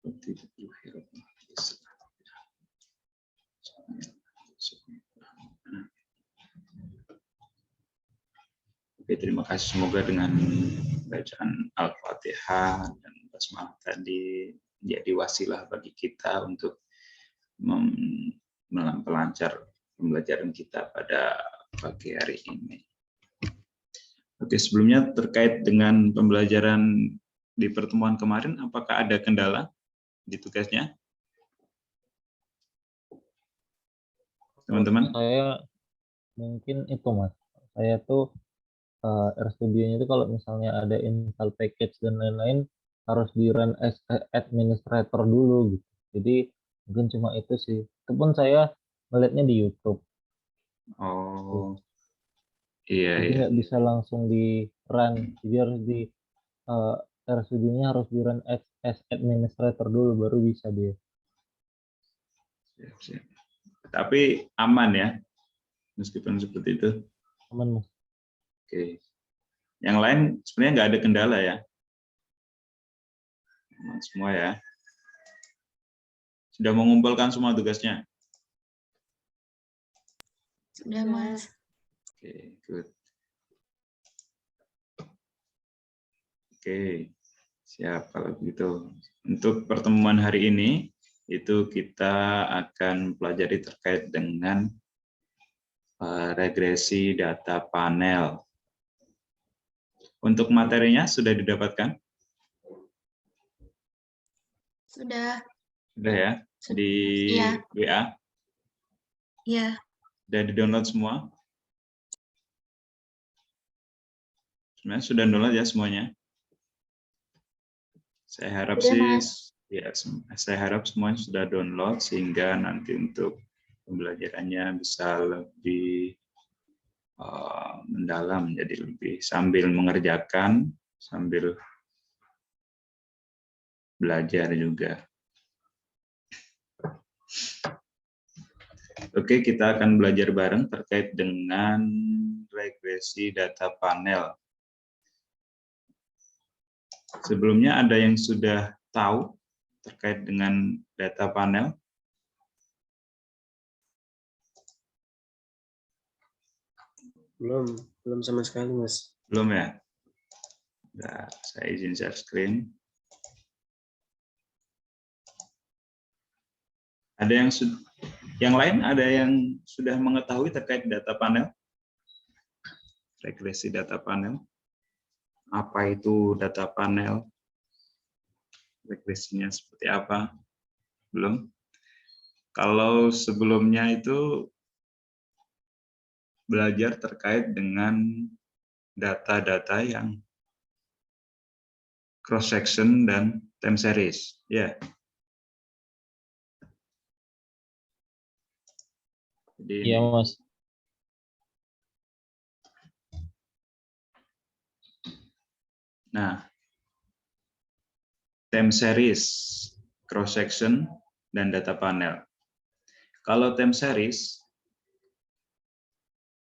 Oke, terima kasih. Semoga dengan bacaan Al-Fatihah dan basmalah tadi menjadi wasilah bagi kita untuk melancar pembelajaran kita pada pagi hari ini. Oke, sebelumnya terkait dengan pembelajaran di pertemuan kemarin, apakah ada kendala di tugasnya? Teman-teman? Saya mungkin itu Mas. Saya tuh RStudio-nya itu kalau misalnya ada install package dan lain-lain harus di run as administrator dulu gitu. Jadi mungkin cuma itu sih. Itu pun saya melihatnya di YouTube. Oh, iya, Jadi iya. nggak bisa langsung di run. Jadi harus di RStudio-nya harus di run as administrator dulu baru bisa dia. Siap, siap. Tapi aman ya, meskipun seperti itu. Aman Mas. Oke. Yang lain sebenarnya nggak ada kendala ya. Aman semua ya. Sudah mengumpulkan semua tugasnya? Sudah, Mas. Oke, good. Oke, siap kalau begitu. Untuk pertemuan hari ini, itu kita akan pelajari terkait dengan regresi data panel. Untuk materinya sudah didapatkan? Sudah. Sudah ya? Di Iya. WA? Iya. Sudah di-download semua? Sebenarnya sudah download ya semuanya? Saya harap Sudah, sih, ya, saya harap semuanya sudah download sehingga nanti untuk pembelajarannya bisa lebih mendalam, jadi lebih sambil mengerjakan, sambil belajar juga. Oke, kita akan belajar bareng terkait dengan regresi data panel. Sebelumnya ada yang sudah tahu terkait dengan data panel? Belum sama sekali, Mas. Belum ya? Nah, saya izin share screen. Ada yang lain ada yang sudah mengetahui terkait data panel? Regresi data panel. Apa itu data panel? Regresinya seperti apa? Belum? Kalau sebelumnya itu belajar terkait dengan data-data yang cross section dan time series, ya. Jadi Iya Mas. Nah, time series, cross section, dan data panel. Kalau time series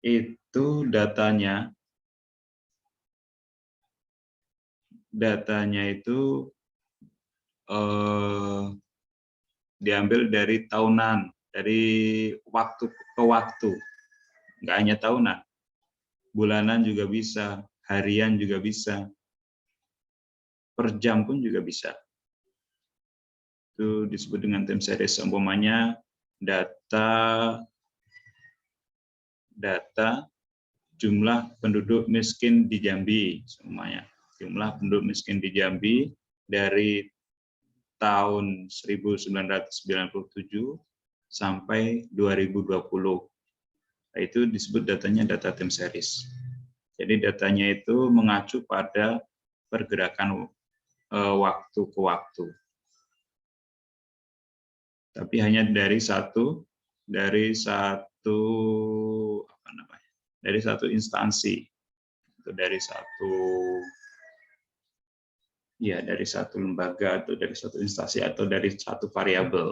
itu datanya itu diambil dari tahunan, dari waktu ke waktu. Nggak hanya tahunan, bulanan juga bisa, harian juga bisa, per jam pun juga bisa. Itu disebut dengan time series. Umpamanya data jumlah penduduk miskin di Jambi, semuanya. Jumlah penduduk miskin di Jambi dari tahun 1997 sampai 2020. Nah, itu disebut datanya data time series. Jadi datanya itu mengacu pada pergerakan waktu ke waktu. Tapi hanya dari satu instansi, atau dari satu lembaga, atau dari satu instansi, atau dari satu variabel.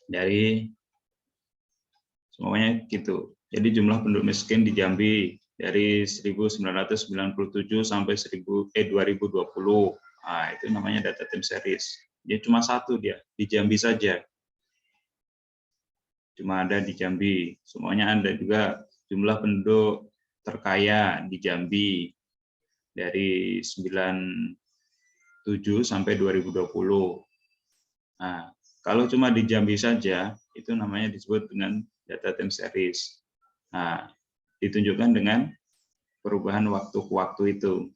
Dari semuanya gitu. Jadi jumlah penduduk miskin di Jambi dari 1997 sampai 2020. Nah, itu namanya data time series. Dia cuma satu dia, di Jambi saja. Cuma ada di Jambi. Semuanya ada juga jumlah penduduk terkaya di Jambi dari 97 sampai 2020. Nah, kalau cuma di Jambi saja, itu namanya disebut dengan data time series. Nah, ditunjukkan dengan perubahan waktu ke waktu itu.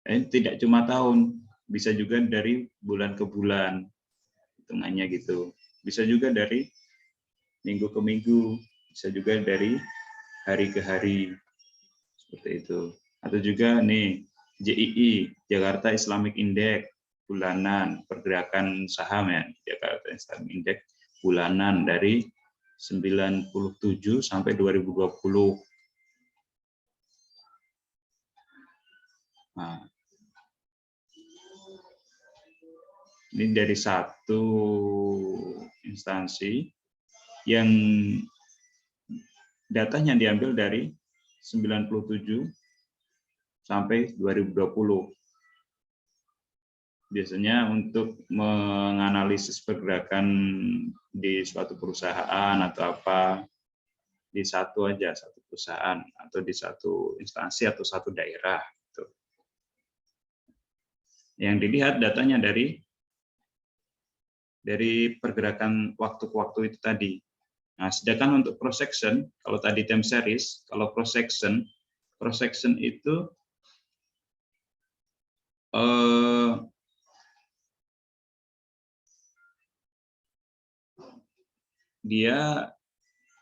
Tidak cuma tahun, bisa juga dari bulan ke bulan, hitungannya gitu. Bisa juga dari minggu ke minggu, bisa juga dari hari ke hari, seperti itu. Atau juga nih, JII, Jakarta Islamic Index, bulanan, pergerakan saham ya, Jakarta Islamic Index, bulanan dari 97 sampai 2020. Nah, ini dari satu instansi yang datanya diambil dari 97 sampai 2020. Biasanya untuk menganalisis pergerakan di suatu perusahaan atau apa, di satu perusahaan atau di satu instansi atau satu daerah. Gitu. Yang dilihat datanya dari pergerakan waktu ke waktu itu tadi. Nah, sedangkan untuk cross section, kalau tadi time series, kalau cross section itu dia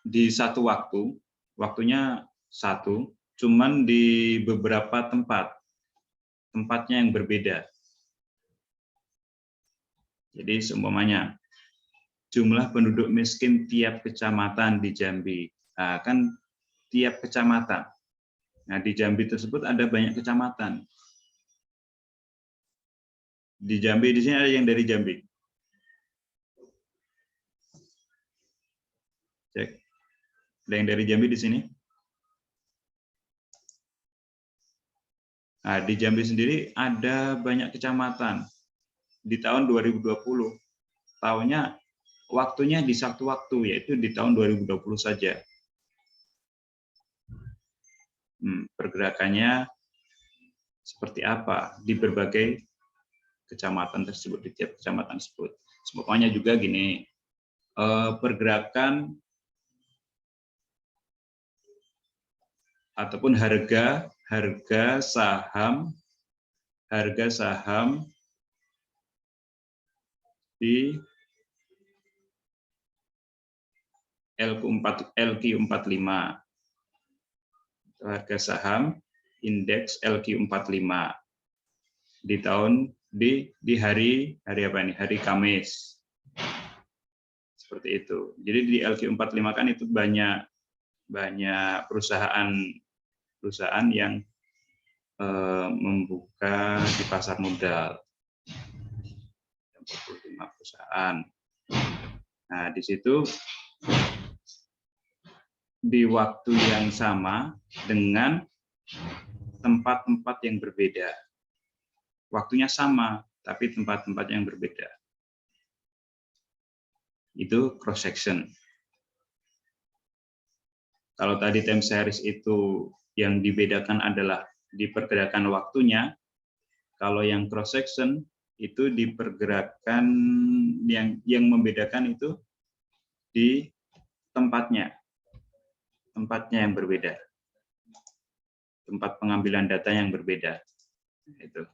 di satu waktu, waktunya satu, cuman di beberapa tempatnya yang berbeda. Jadi seumpamanya jumlah penduduk miskin tiap kecamatan di Jambi. Nah, kan tiap kecamatan. Nah, di Jambi tersebut ada banyak kecamatan. Di Jambi, di sini ada yang dari Jambi. Cek. Ada yang dari Jambi di sini? Nah, di Jambi sendiri ada banyak kecamatan. Di tahun 2020, tahunnya waktunya di satu waktu, yaitu di tahun 2020 saja. Pergerakannya seperti apa di berbagai kecamatan tersebut, di tiap kecamatan tersebut. Semuanya juga gini, pergerakan ataupun harga saham di LQ45, harga saham indeks LQ45 di hari apa ini? Hari Kamis. Seperti itu. Jadi di LQ45 kan itu banyak perusahaan yang membuka di pasar modal. 45 perusahaan. Nah, di situ di waktu yang sama dengan tempat-tempat yang berbeda. Waktunya sama, tapi tempat-tempat yang berbeda. Itu cross section. Kalau tadi time series itu yang dibedakan adalah di pergerakan waktunya, kalau yang cross section itu di pergerakan yang membedakan itu di tempatnya yang berbeda, tempat pengambilan data yang berbeda. Itu.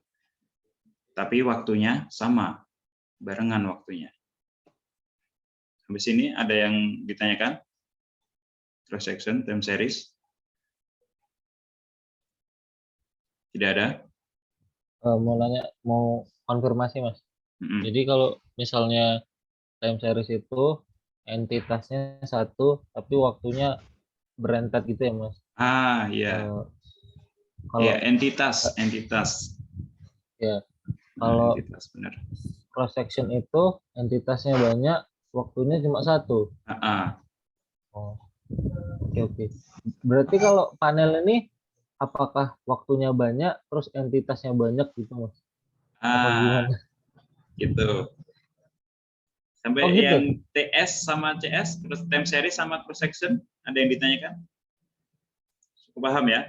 Tapi waktunya sama, barengan waktunya. Sampai sini ada yang ditanyakan? Cross section, time series? Tidak ada? Mau konfirmasi, Mas. Jadi kalau misalnya time series itu entitasnya satu, tapi waktunya berentet gitu ya, Mas? Iya. Kalau entitas. Ya, kalau entitas, benar. cross section itu entitasnya banyak, waktunya cuma satu. Oh, oke. Berarti kalau panel ini apakah waktunya banyak terus entitasnya banyak gitu, Mas? Apa gimana? Gitu. Sampai Oh, gitu? yang TS sama CS, terus time series sama cross section, ada yang ditanyakan? Cukup paham ya?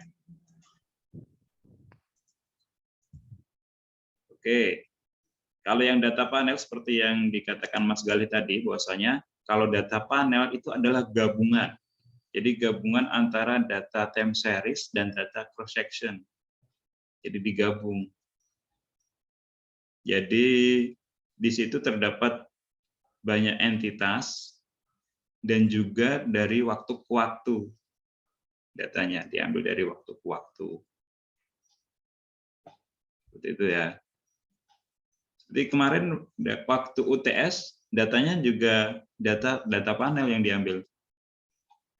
Oke. Kalau yang data panel seperti yang dikatakan Mas Gali tadi, bahwasanya kalau data panel itu adalah gabungan. Jadi gabungan antara data time series dan data cross section. Jadi digabung. Jadi di situ terdapat banyak entitas dan juga dari waktu ke waktu. Datanya diambil dari waktu ke waktu. Seperti itu ya. Seperti kemarin waktu UTS, datanya juga data panel yang diambil.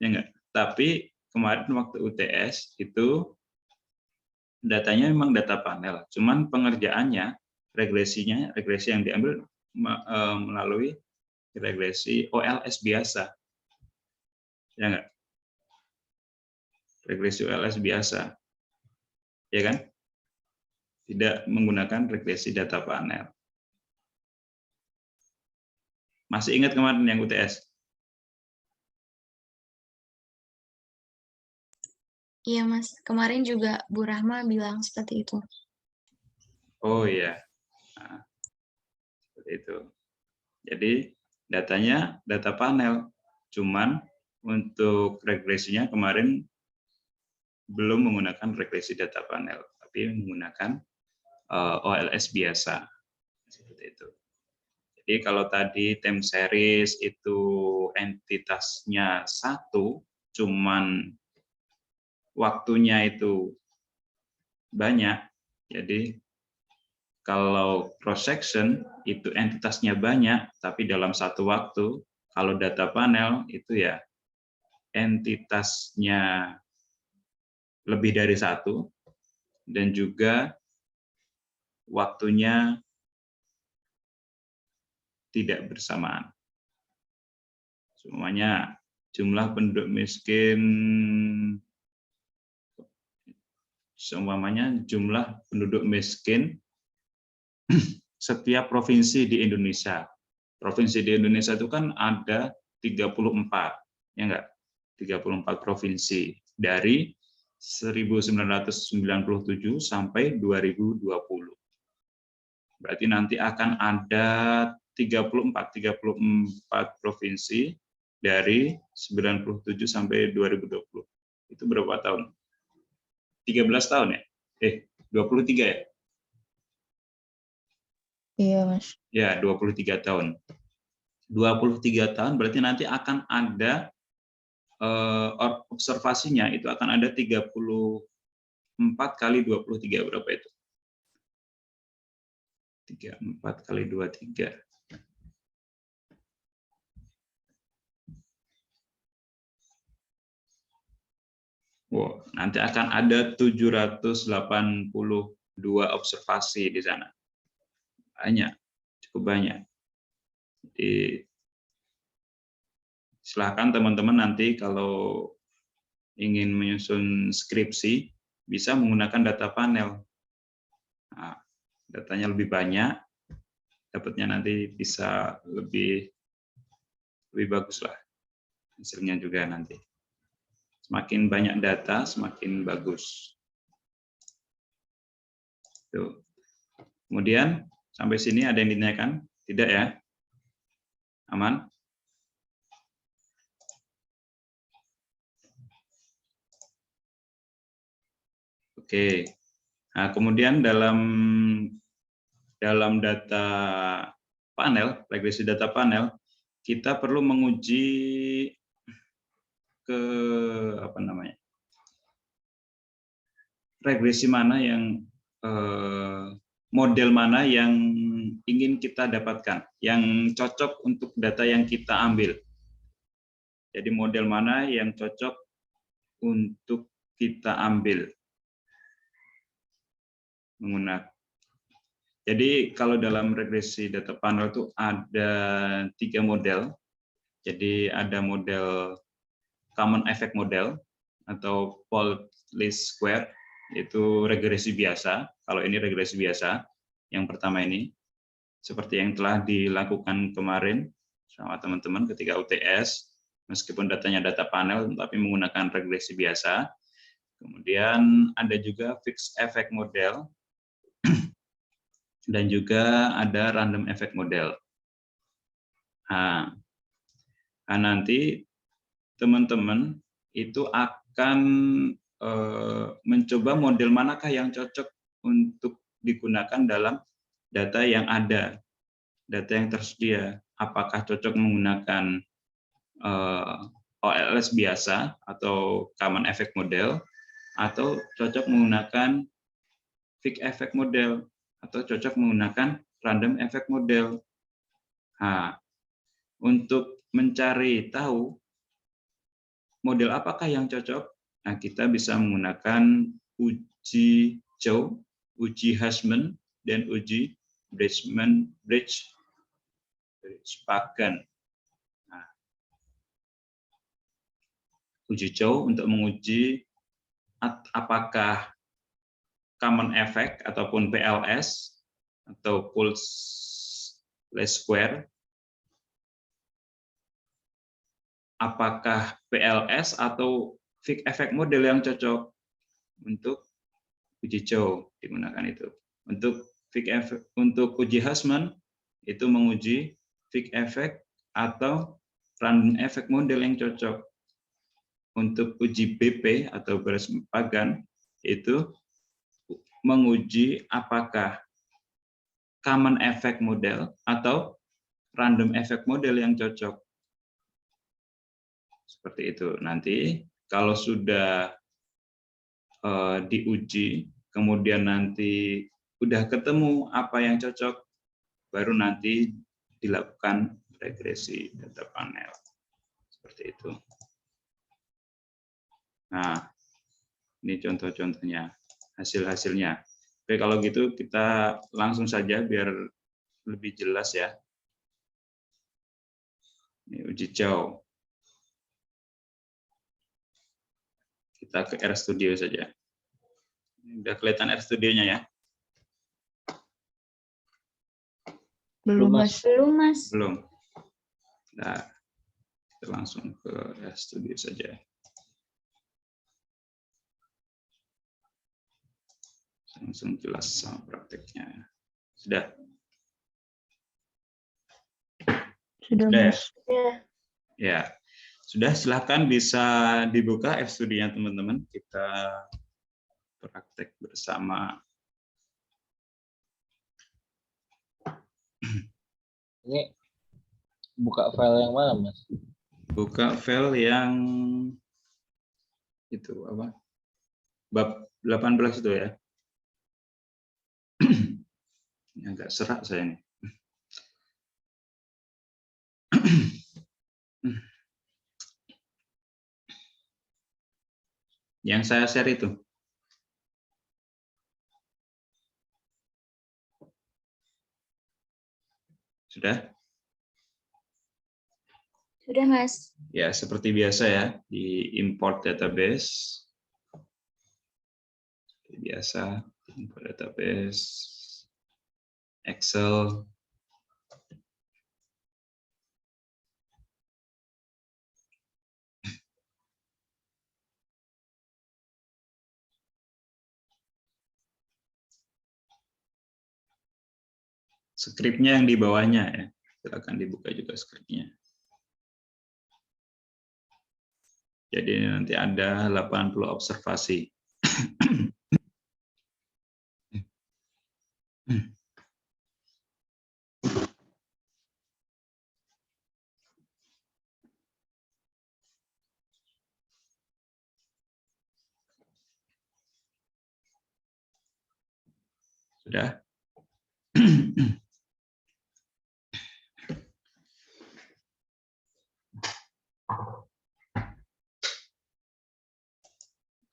Ya enggak? Tapi kemarin waktu UTS itu datanya memang data panel, cuman pengerjaannya, regresi yang diambil melalui regresi OLS biasa. Ya enggak? Regresi OLS biasa. Ya kan? Tidak menggunakan regresi data panel. Masih ingat kemarin yang UTS? Iya, Mas. Kemarin juga Bu Rahma bilang seperti itu. Oh iya. Nah, seperti itu. Jadi datanya data panel, cuman untuk regresinya kemarin belum menggunakan regresi data panel, tapi menggunakan OLS biasa. Seperti itu. Jadi kalau tadi time series itu entitasnya satu, cuman waktunya itu banyak. Jadi kalau cross section itu entitasnya banyak, tapi dalam satu waktu. Kalau data panel itu ya entitasnya lebih dari satu, dan juga waktunya tidak bersamaan. Semuanya jumlah penduduk miskin, seumpamanya jumlah penduduk miskin setiap provinsi di Indonesia. Provinsi di Indonesia itu kan ada 34, ya enggak? 34 provinsi dari 1997 sampai 2020. Berarti nanti akan ada 34 provinsi dari 97 sampai 2020. Itu berapa tahun? 13 tahun ya? 23 ya? Iya, Mas. Ya, 23 tahun. 23 tahun berarti nanti akan ada observasinya itu akan ada 34 kali 23, berapa itu? 34 kali 23. Wow, nanti akan ada 782 observasi di sana. Banyak, cukup banyak. Jadi silakan teman-teman nanti kalau ingin menyusun skripsi bisa menggunakan data panel. Nah, datanya lebih banyak, dapatnya nanti bisa lebih bagus lah hasilnya juga nanti. Semakin banyak data, semakin bagus. Tuh. Kemudian sampai sini ada yang ditanyakan? Tidak ya? Aman? Oke. Nah, kemudian dalam data panel, regresi data panel, kita perlu menguji ke regresi mana yang model mana yang ingin kita dapatkan, yang cocok untuk data yang kita ambil. Jadi model mana yang cocok untuk kita ambil menggunakan. Jadi kalau dalam regresi data panel itu ada 3 model. Jadi ada model common effect model atau fault least square, itu regresi biasa. Kalau ini regresi biasa, yang pertama ini. seperti yang telah dilakukan kemarin sama teman-teman ketika UTS, meskipun datanya data panel, tapi menggunakan regresi biasa. Kemudian ada juga fixed effect model, dan juga ada random effect model. Nah, nanti teman-teman itu akan mencoba model manakah yang cocok untuk digunakan dalam data yang ada, data yang tersedia. Apakah cocok menggunakan OLS biasa atau common effect model, atau cocok menggunakan fixed effect model, atau cocok menggunakan random effect model. Nah, untuk mencari tahu model apakah yang cocok, nah kita bisa menggunakan uji Chow, uji Hashman, dan uji Bridge-Pagan. Nah, uji Chow untuk menguji apakah common effect ataupun PLS atau pulse least square, apakah PLS atau fixed effect model yang cocok untuk uji Chow digunakan itu. Untuk uji Hashman itu menguji fixed effect atau random effect model yang cocok. Untuk uji BP atau Bridge-Pagan itu menguji apakah common effect model atau random effect model yang cocok. Seperti itu. Nanti kalau sudah diuji, kemudian nanti udah ketemu apa yang cocok, baru nanti dilakukan regresi data panel. Seperti itu. Nah, ini contoh-contohnya, hasil-hasilnya. Oke, kalau gitu kita langsung saja biar lebih jelas ya. Ini uji Chow. Kita ke RStudio saja. Udah kelihatan RStudionya ya? Belum, Mas. Belum, Mas. Belum. Nah, kita langsung ke RStudio saja. Langsung jelas sama prakteknya. Sudah? Sudah, Mas. Ya. Sudah, silahkan bisa dibuka RStudionya teman-teman. Kita praktek bersama. Ini buka file yang mana, Mas? Buka file yang itu apa? Bab 18 itu ya. Ini agak serak saya nih. Yang saya share itu. Sudah? Sudah, Mas. Ya, seperti biasa ya, di import database. Seperti biasa, import database, Excel. Skripnya yang di bawahnya ya, silakan dibuka juga skripnya. Jadi nanti ada 80 observasi. Sudah?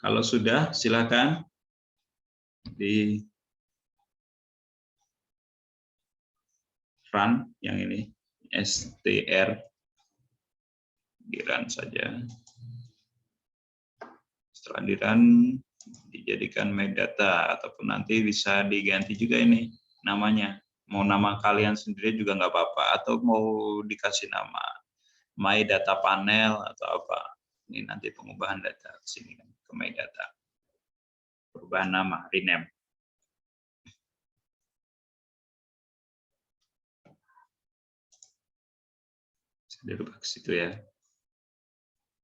Kalau sudah, silakan di run yang ini, str, di run saja. Setelah di run, dijadikan metadata, ataupun nanti bisa diganti juga ini namanya. Mau nama kalian sendiri juga nggak apa-apa, atau mau dikasih nama My Data Panel atau apa. Ini nanti pengubahan data ke sini kan, ke My Data. Perubahan nama, rename. Saya dirubah ke situ ya.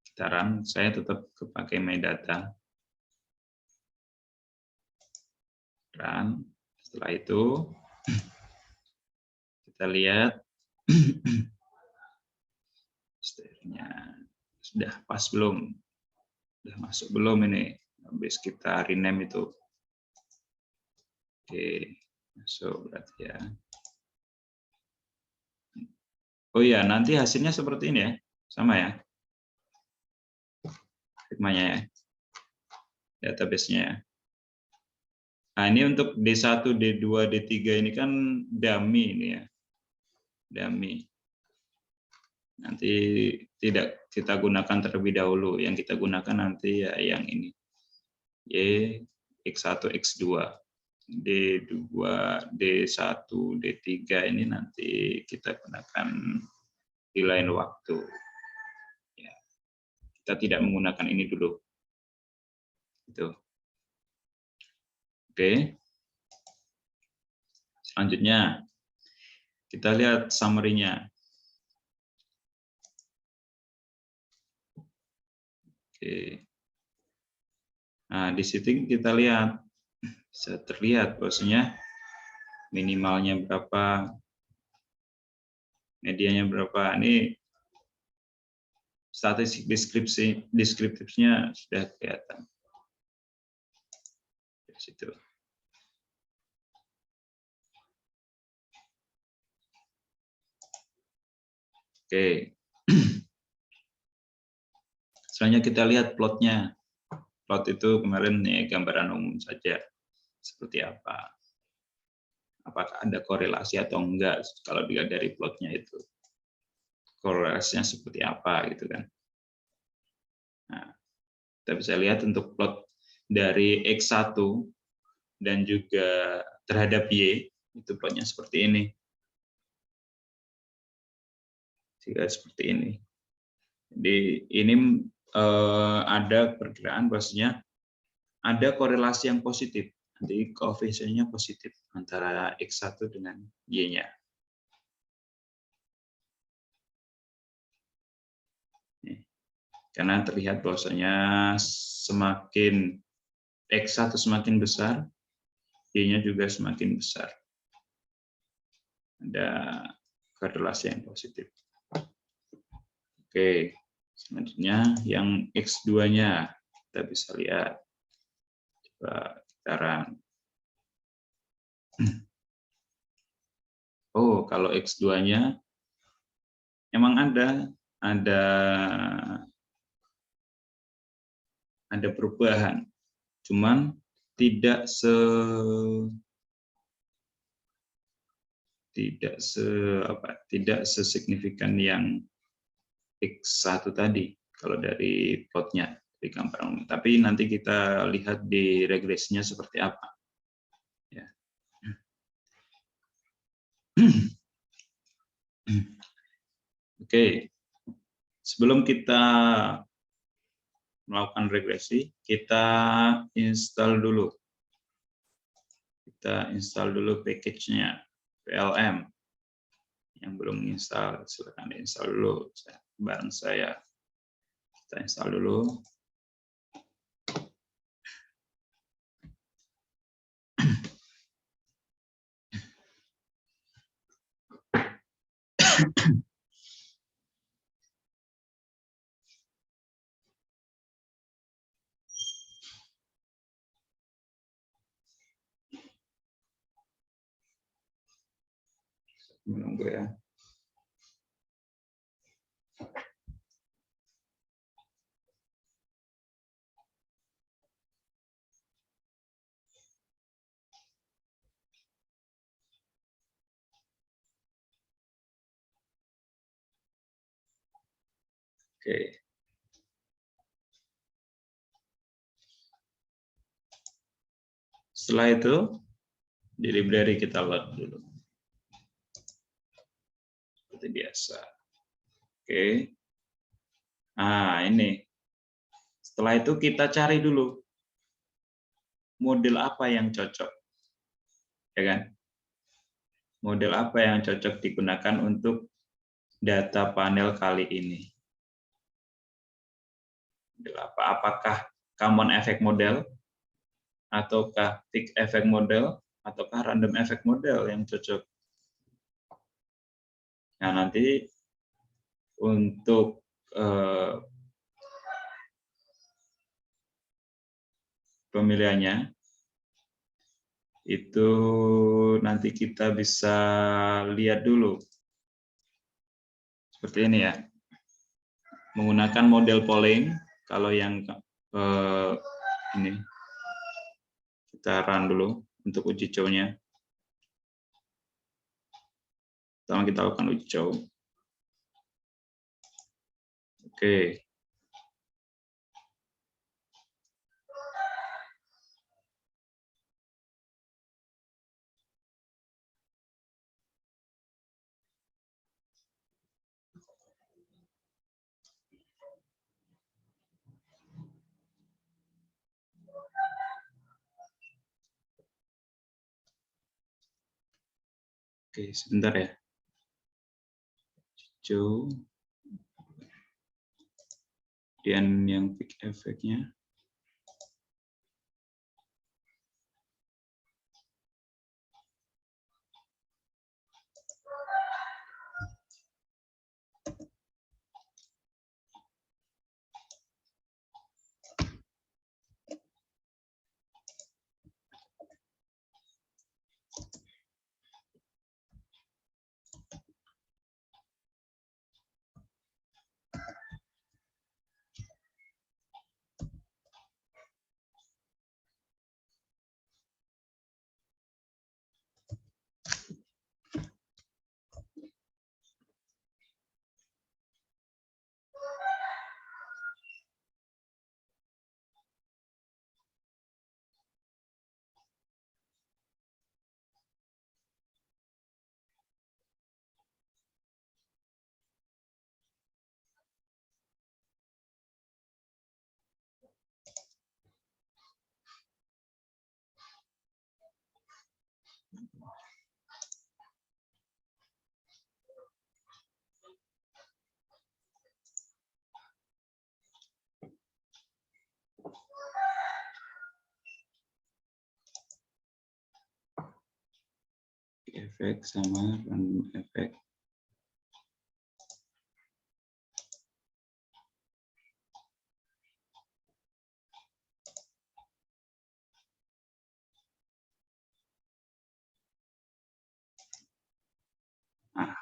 Sekarang saya tetap kepakai My Data. Dan setelah itu kita lihat stylenya sudah pas belum, sudah masuk belum ini, habis kita rename itu. Oke, masuk berarti ya. Oh iya, nanti hasilnya seperti ini ya, sama ya hikmahnya ya, database-nya ya. Nah, ini untuk D1, D2, D3 ini kan dummy ini ya. Dummy. Nanti tidak kita gunakan terlebih dahulu. Yang kita gunakan nanti ya yang ini. Y, X1, X2. D2, D1, D3 ini nanti kita gunakan di lain waktu. Ya. Kita tidak menggunakan ini dulu. Itu. Oke. Selanjutnya, kita lihat summary-nya. Oke. Nah, di situ kita lihat, bisa terlihat bahwasanya minimalnya berapa, medianya berapa. Ini statistik deskriptifnya sudah kelihatan. Di situ. Oke. Selanjutnya kita lihat plotnya. Plot itu kemarin nih gambaran umum saja. Seperti apa. Apakah ada korelasi atau enggak kalau dilihat dari plotnya itu. Korelasinya seperti apa gitu kan. Nah, kita bisa lihat untuk plot dari X1 dan juga terhadap Y, itu plotnya seperti ini. Jika seperti ini. Jadi ini ada perkiraan bahwasanya ada korelasi yang positif. Nanti koefisiennya positif antara X1 dengan Y-nya. Karena terlihat bahwasanya semakin X1 semakin besar, Y-nya juga semakin besar. Ada korelasi yang positif. Oke, selanjutnya yang X2-nya kita bisa lihat. Coba kita run. Oh, kalau X2-nya memang ada perubahan. Cuman tidak sesignifikan yang X1 tadi kalau dari plotnya di gambar. Tapi nanti kita lihat di regresinya seperti apa. Ya. Oke. Sebelum kita melakukan regresi, kita install dulu. Kita install dulu package-nya PLM. Yang belum install, silakan install dulu bareng saya. Kita install dulu. Menunggu ya. Oke. Setelah itu di library kita load dulu. seperti biasa. Oke. Nah, ini. Setelah itu kita cari dulu model apa yang cocok. Ya kan? Model apa yang cocok digunakan untuk data panel kali ini. Model apa? Apakah common effect model, ataukah fixed effect model, ataukah random effect model yang cocok. Nah, nanti untuk pemilihannya itu nanti kita bisa lihat dulu seperti ini ya, menggunakan model polling. Kalau yang ini kita run dulu untuk uji cow-nya. Pertama kita lakukan uji cow. Oke. Oke, sebentar ya. Cow. Dan yang peak effect-nya. Efek sama random efek. Nah,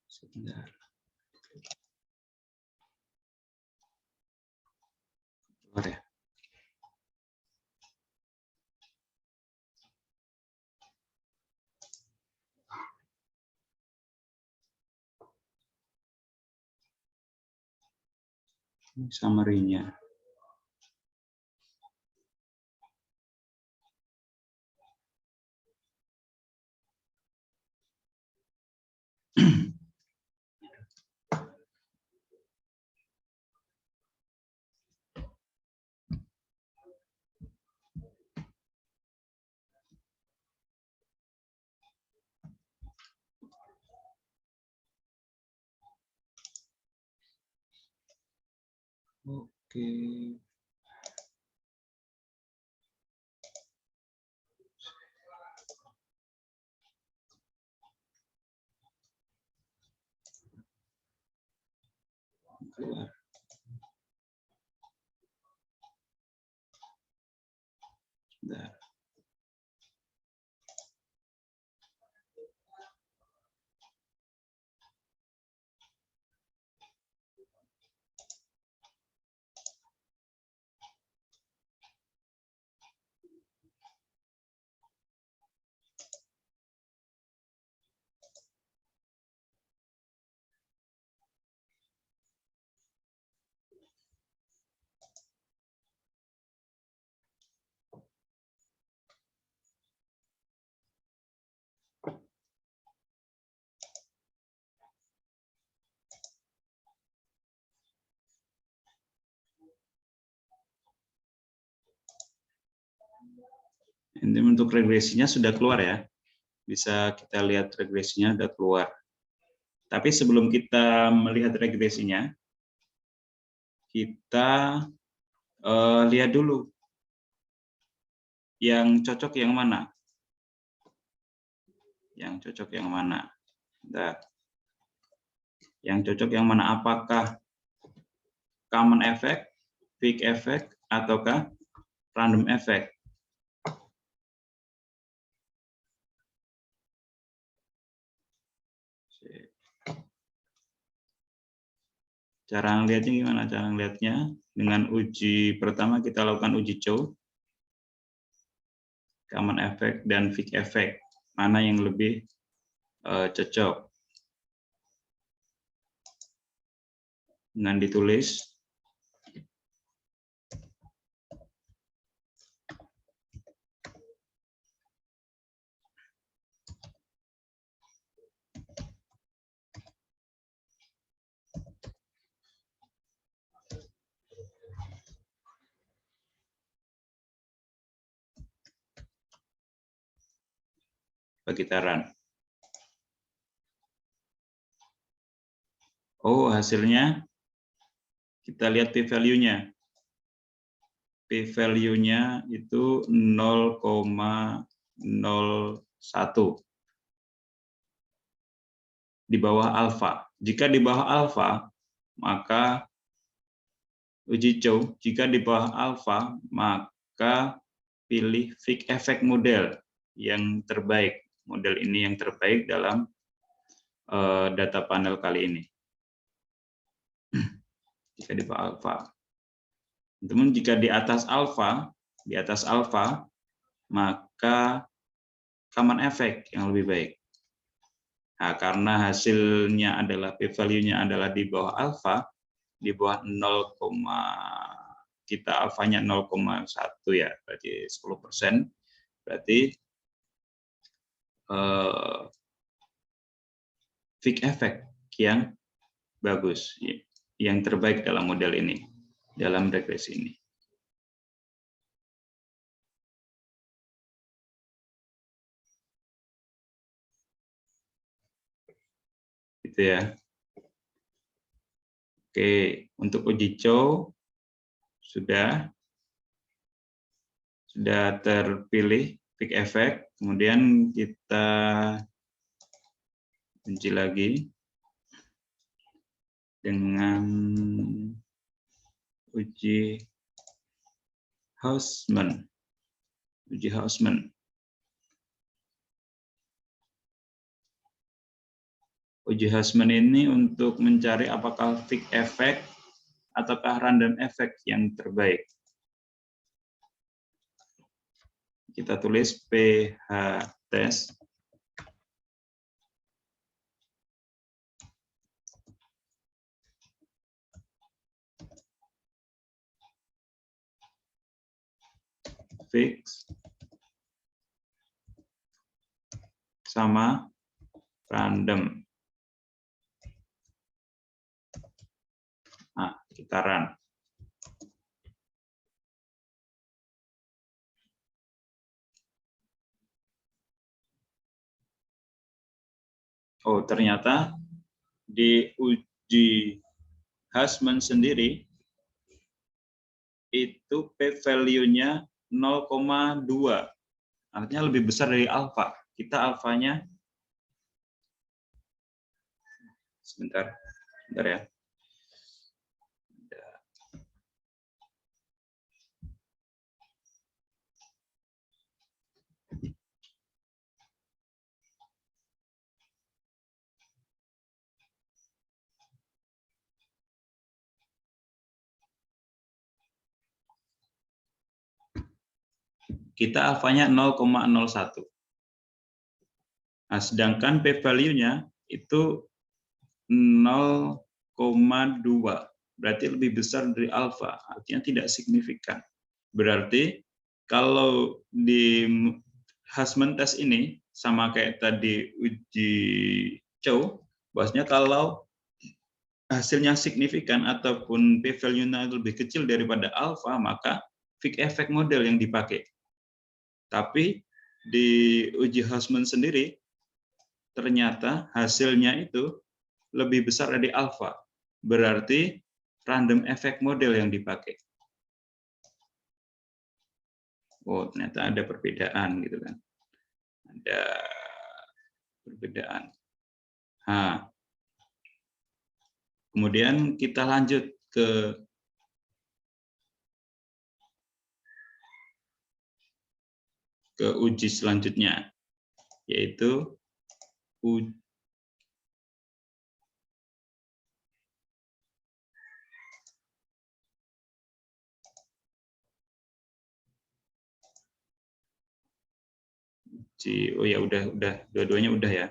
sebentar. Keluar ya. Ini summary-nya. Oke. Keluar. Sebentar. Ini untuk regresinya sudah keluar ya. Bisa kita lihat regresinya sudah keluar. Tapi sebelum kita melihat regresinya, kita lihat dulu yang cocok yang mana. Yang cocok yang mana. Bentar. Yang cocok yang mana? Apakah common effect, peak effect, ataukah random effect? Cara ngelihatnya gimana? Cara ngelihatnya dengan uji pertama kita lakukan uji Chow, common effect dan peak effect. Mana yang lebih cocok? Dengan ditulis pegitaran. Oh, hasilnya kita lihat p-value-nya. P-value-nya itu 0,01. Di bawah alfa. Jika di bawah alfa, maka uji Chow. Jika di bawah alfa, maka pilih peak effect model yang terbaik. Model ini yang terbaik dalam data panel kali ini. Jika di bawah alfa. Namun jika di atas alfa, maka common effect yang lebih baik. Nah, karena hasilnya adalah p-value-nya adalah di bawah alfa, di bawah 0, kita alfanya 0,1 ya, berarti 10%. Berarti peak effect yang bagus, yang terbaik dalam model ini, dalam regresi ini. Gitu ya. Oke, untuk uji Chow sudah terpilih peak effect, kemudian kita kunci lagi dengan uji Hausman. Uji Hausman. Uji Hausman ini untuk mencari apakah peak effect ataukah random effect yang terbaik. Kita tulis PH test. Fix sama random. Nah, kita run. Oh, ternyata di uji Hausman sendiri itu p-value-nya 0,2. Artinya lebih besar dari alfa. Kita alfanya sebentar ya. Kita alfanya 0,01. Nah, sedangkan p-value-nya itu 0,2. Berarti lebih besar dari alfa, artinya tidak signifikan. Berarti kalau di Hausman test ini sama kayak tadi uji Chow, bahwasanya kalau hasilnya signifikan ataupun p-value-nya lebih kecil daripada alfa, maka peak effect model yang dipakai. Tapi di uji Hausman sendiri, ternyata hasilnya itu lebih besar dari alfa. Berarti random effect model yang dipakai. Oh, ternyata ada perbedaan gitu kan. Ada perbedaan. Nah, kemudian kita lanjut ke uji selanjutnya, yaitu uji, oh ya udah dua-duanya udah ya.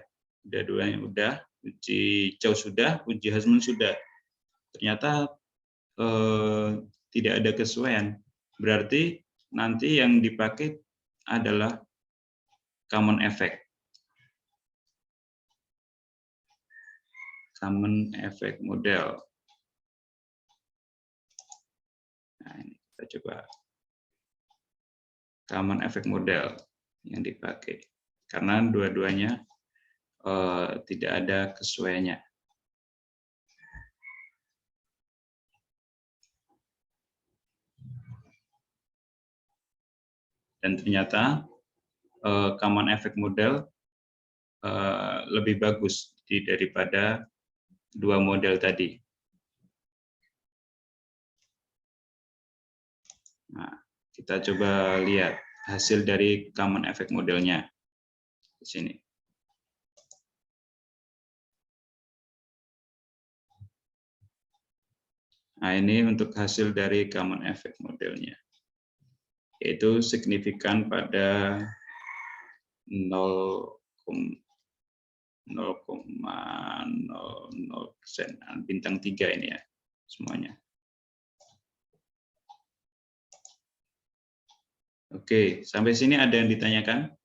Dua-duanya udah, uji Chow sudah, uji Hausman sudah. Ternyata tidak ada kesesuaian. Berarti nanti yang dipakai adalah common effect. Common effect model. Nah, ini kita coba common effect model yang dipakai. Karena dua-duanya tidak ada kesesuaiannya. Dan ternyata common effect model lebih bagus daripada dua model tadi. Nah, kita coba lihat hasil dari common effect modelnya di sini. Nah, ini untuk hasil dari common effect modelnya, yaitu signifikan pada 0,00%, bintang 3 ini ya semuanya. Oke, sampai sini ada yang ditanyakan?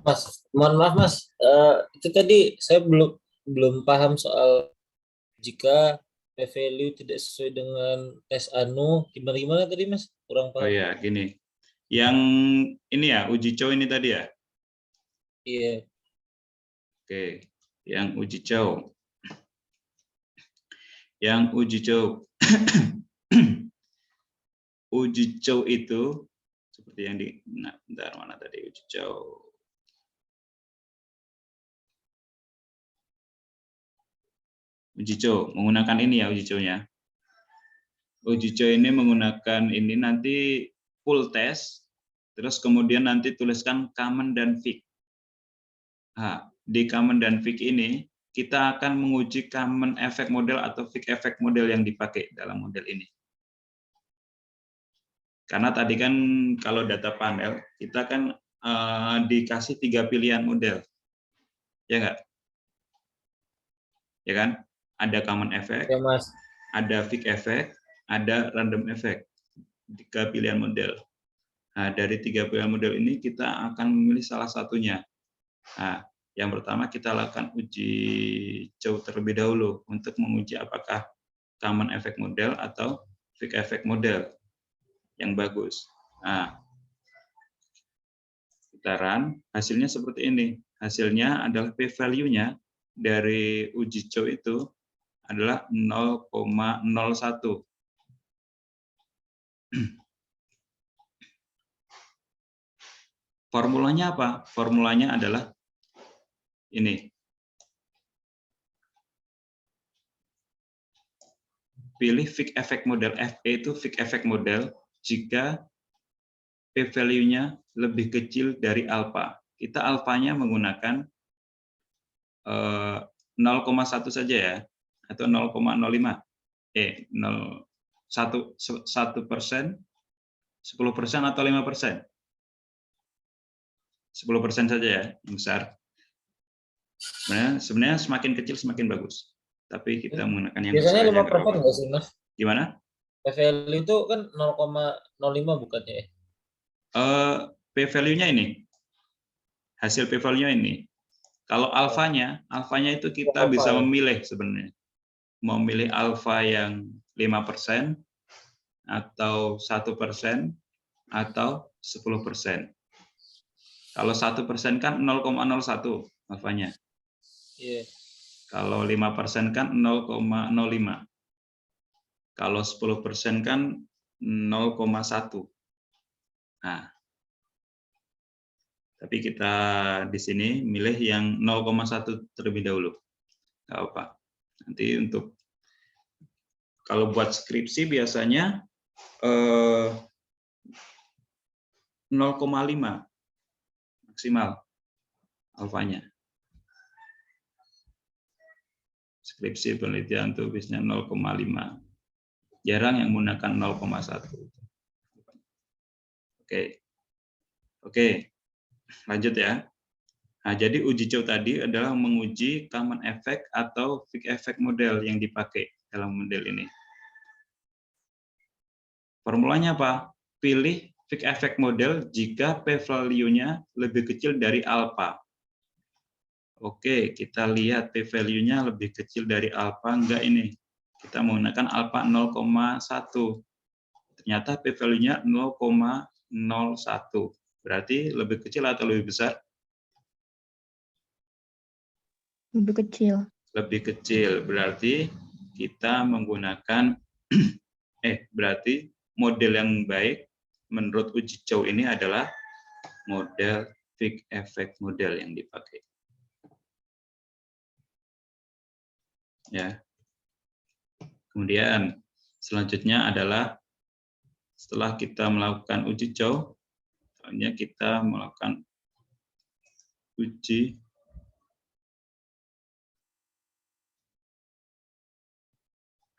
Mas, mohon maaf Mas, itu tadi saya belum paham soal jika p-value tidak sesuai dengan tes anu, gimana tadi Mas? Kurang Oh paham. ya, gini. Yang ini ya, uji Chow ini tadi ya? Iya. Oke, yang uji Chow. Yang uji Chow. Uji Chow itu seperti yang di, nah, bentar, mana tadi uji Chow? Uji Chow menggunakan ini ya uji Chow-nya. Uji Chow ini menggunakan ini nanti full test, terus kemudian nanti tuliskan common dan fix. Nah, di common dan fix ini kita akan menguji common effect model atau fix effect model yang dipakai dalam model ini. Karena tadi kan kalau data panel kita kan dikasih 3 pilihan model, ya enggak? Ya kan? Ada common effect, Ya Mas. ada fixed effect, ada random effect. 3 pilihan model. Nah, dari 3 pilihan model ini kita akan memilih salah satunya. Nah, yang pertama kita lakukan uji Chow terlebih dahulu untuk menguji apakah common effect model atau fixed effect model yang bagus. Nah, kita run, hasilnya seperti ini. Hasilnya adalah p-value-nya dari uji Chow itu adalah 0,01. Formulanya apa? Formulanya adalah ini. Pilih fixed effect model. FE itu fixed effect model jika p-value-nya lebih kecil dari alfa. Kita alfanya menggunakan 0,1 saja ya, atau 0,05. 1%, 10% atau 5%. 10% saja ya, yang besar. Sebenarnya semakin kecil semakin bagus. Tapi kita menggunakan yang besar Biasanya aja. 5% nggak sih Mas? Gimana? P-value itu kan 0,05 bukannya ya? P-value-nya ini. Hasil P-value-nya ini. Kalau alfanya itu kita Alpha, bisa ya. memilih sebenarnya. Memilih alfa yang 5% atau 1% atau 10%. Kalau 1% kan 0,01 alfanya. Iya. Kalau 5% kan 0,05. Kalau 10% kan 0,1. Nah, tapi kita di sini milih yang 0,1 terlebih dahulu. Nggak apa. Nanti untuk kalau buat skripsi biasanya 0,5 maksimal alfanya. Skripsi penelitian itu biasanya 0,5. Jarang yang menggunakan 0,1. Oke, lanjut ya. Nah, jadi uji cow tadi adalah menguji common effect atau Fick effect model yang dipakai dalam model ini. Formulanya apa? Pilih Fick effect model jika p-value-nya lebih kecil dari alpha. Oke, kita lihat p-value-nya lebih kecil dari alpha enggak ini. Kita menggunakan alpha 0,1. Ternyata p-value-nya 0,01. Berarti lebih kecil atau lebih besar? Lebih kecil. Lebih kecil. Berarti kita menggunakan berarti model yang baik menurut uji cow ini adalah model Fick effect model yang dipakai. Ya. Kemudian selanjutnya adalah setelah kita melakukan uji cow, selanjutnya kita melakukan uji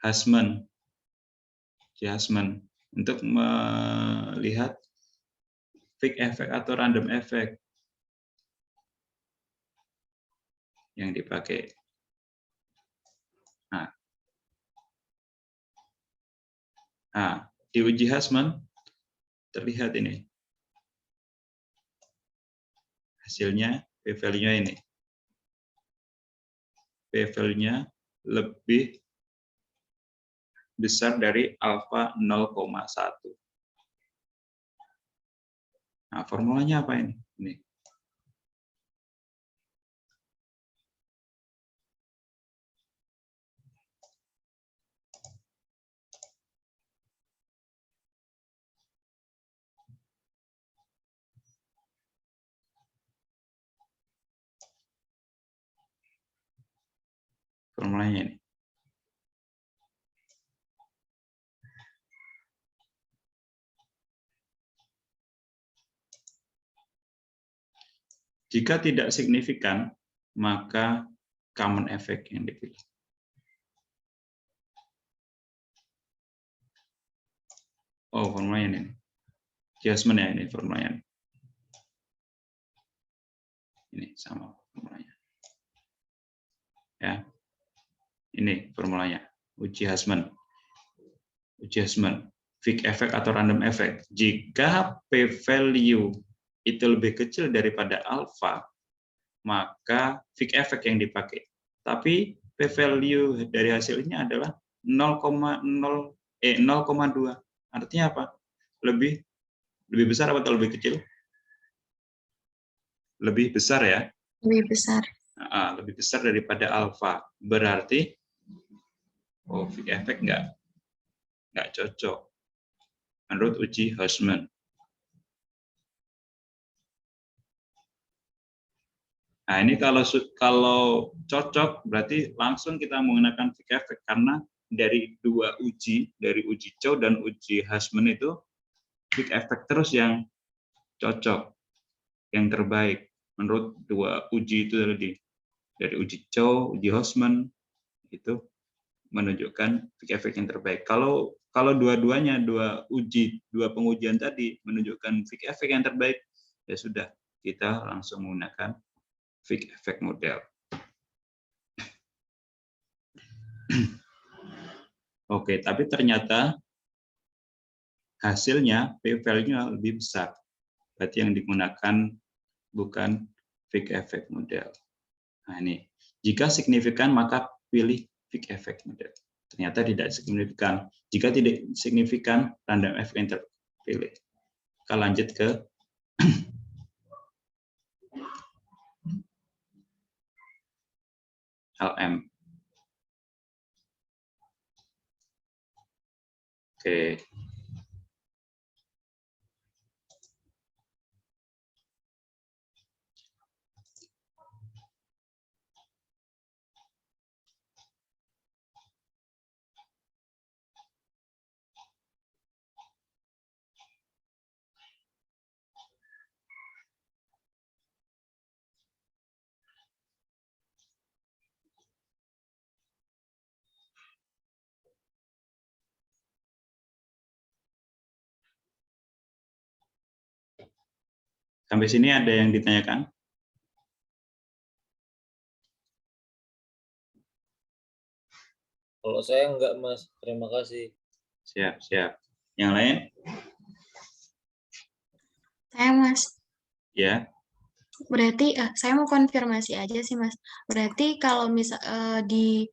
Hussman. Untuk melihat Fick effect atau random effect yang dipakai. Nah, di uji Hussman terlihat ini. Hasilnya p-value-nya ini. P-value-nya lebih besar dari alpha 0,1. Nah, formulanya apa ini? Ini. Formulanya ini. Jika tidak signifikan, maka common effect yang dipilih. Oh, formulanya ini. Adjustment ya ini formulanya. Ini sama formulanya. Ya. Ini formulanya. Uji Hussman. Fick effect atau random effect. Jika p-value itu lebih kecil daripada alpha, maka Fick effect yang dipakai. Tapi p-value dari hasilnya adalah 0,2. Artinya apa? Lebih besar atau lebih kecil? Lebih besar ya. Lebih besar. Lebih besar daripada alpha. Berarti Fick effect nggak cocok menurut uji Hussman. Nah, ini kalau cocok berarti langsung kita menggunakan Fick effect karena dari dua uji, dari uji cow dan uji Hussman itu Fick effect terus yang cocok, yang terbaik menurut dua uji itu tadi. Dari uji cow, uji Hussman itu menunjukkan Fick effect yang terbaik. Kalau dua-duanya, dua pengujian tadi menunjukkan Fick effect yang terbaik, ya sudah, kita langsung menggunakan Fick effect model. Oke, tapi ternyata hasilnya p-value-nya lebih besar. Berarti yang digunakan bukan Fick effect model. Nah, ini. Jika signifikan maka pilih Fick effect model. Ternyata tidak signifikan. Jika tidak signifikan, random effect yang terpilih. Kita lanjut ke LM. Oke. Sampai sini ada yang ditanyakan? Kalau saya enggak, Mas. Terima kasih. Siap, siap. Yang lain? Saya Mas, Ya. berarti saya mau konfirmasi aja sih Mas. Berarti kalau misal di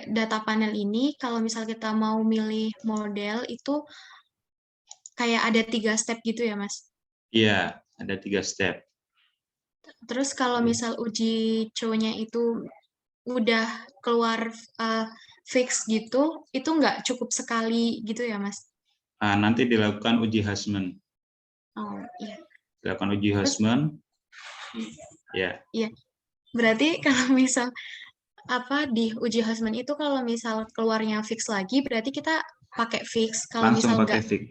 data panel ini, kalau misal kita mau milih model itu kayak ada 3 step gitu ya Mas. Iya, ada 3 step. Terus kalau misal uji co-nya itu udah keluar fix gitu, itu nggak cukup sekali gitu ya Mas? Nah, nanti dilakukan uji Hassman. Oh iya. Dilakukan uji Terus- Hassman. Ya. Iya. Berarti kalau misal di uji Hassman itu kalau misal keluarnya fix lagi, berarti kita pakai fix. Kalau Langsung misal pakai nggak, fix.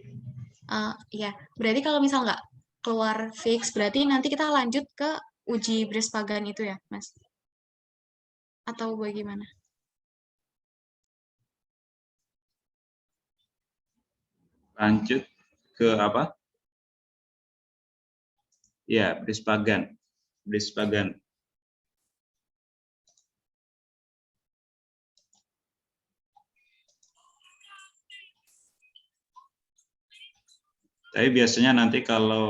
ya. Berarti kalau misal nggak keluar fix, berarti nanti kita lanjut ke uji Brespagan itu ya, Mas? Atau bagaimana? Lanjut ke apa? Ya, Brespagan. Brespagan. Tapi biasanya nanti kalau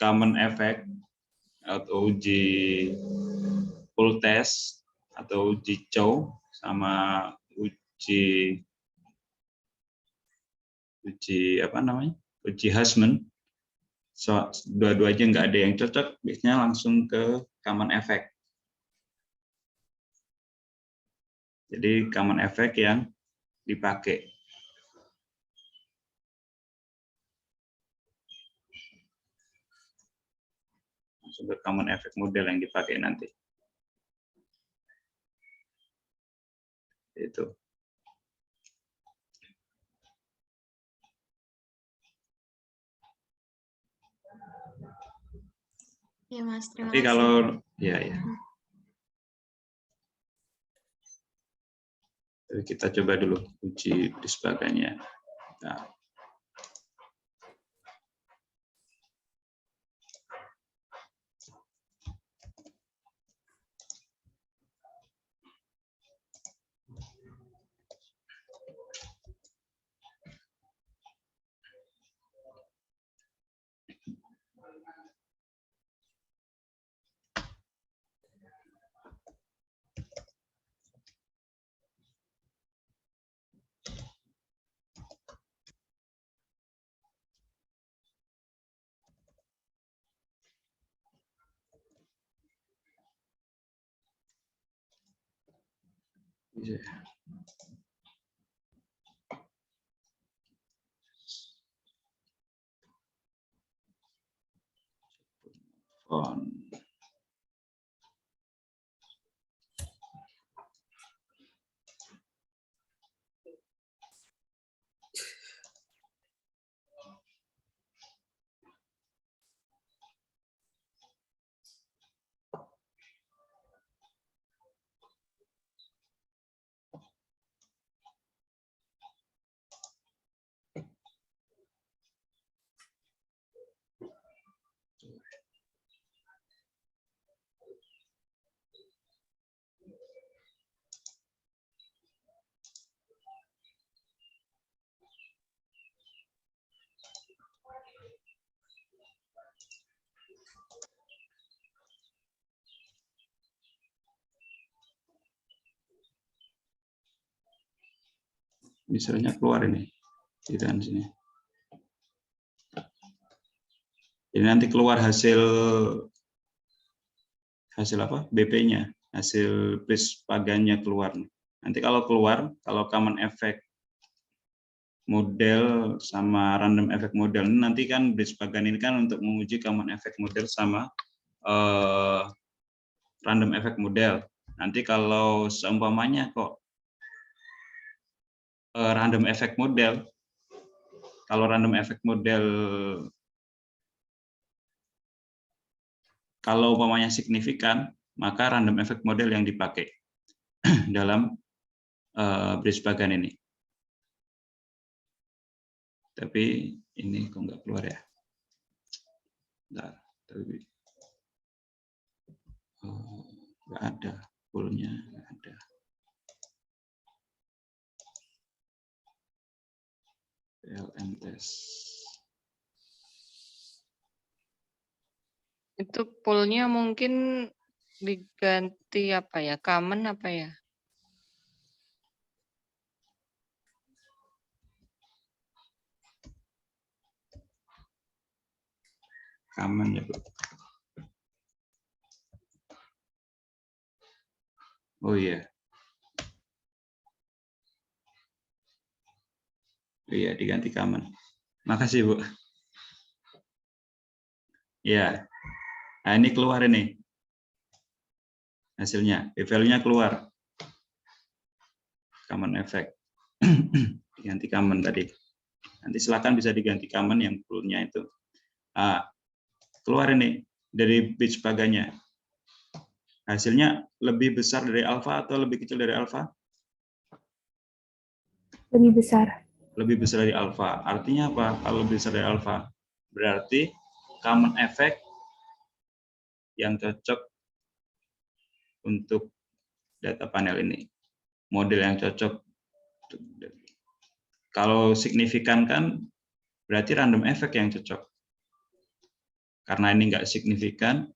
common effect atau uji full test atau uji cow sama uji apa namanya? Uji Hassman. So, dua-duanya nggak ada yang cocok, biasanya langsung ke common effect. Jadi common effect yang dipakai. Langsung ke common effect model yang dipakai nanti. Itu. Ya Mas, terima Tapi kasih. kalau ya. Jadi kita coba dulu uji Brespagannya. Nah. On. Misalnya keluar ini. Ditahan sini. Jadi nanti keluar hasil apa? BP-nya, hasil Brisbane-nya keluar. Nanti kalau keluar, kalau common effect model sama random effect model, nanti kan Brisbane ini kan untuk menguji common effect model sama random effect model. Nanti kalau seumpamanya kok random effect model, kalau random effect model kalau umpamanya signifikan, maka random effect model yang dipakai dalam Brisbane ini. Tapi ini kok nggak keluar ya? Bentar, tapi nggak ada, poolnya nggak ada. PLN test. Itu poolnya mungkin diganti apa ya? Common apa ya? Common ya, Bu. Oh iya. Iya, diganti common. Makasih, Bu. Ya. Nah, ini keluar ini. Hasilnya, value-nya keluar. Common effect. Diganti common tadi. Nanti silakan bisa diganti common yang pool-nya itu. Nah, keluar ini dari Brisbane-nya. Hasilnya lebih besar dari alfa atau lebih kecil dari alfa? Lebih besar. Lebih besar dari alfa. Artinya apa? Kalau lebih besar dari alfa, berarti common effect yang cocok untuk data panel ini. Model yang cocok. Kalau signifikan kan berarti random effect yang cocok. Karena ini nggak signifikan,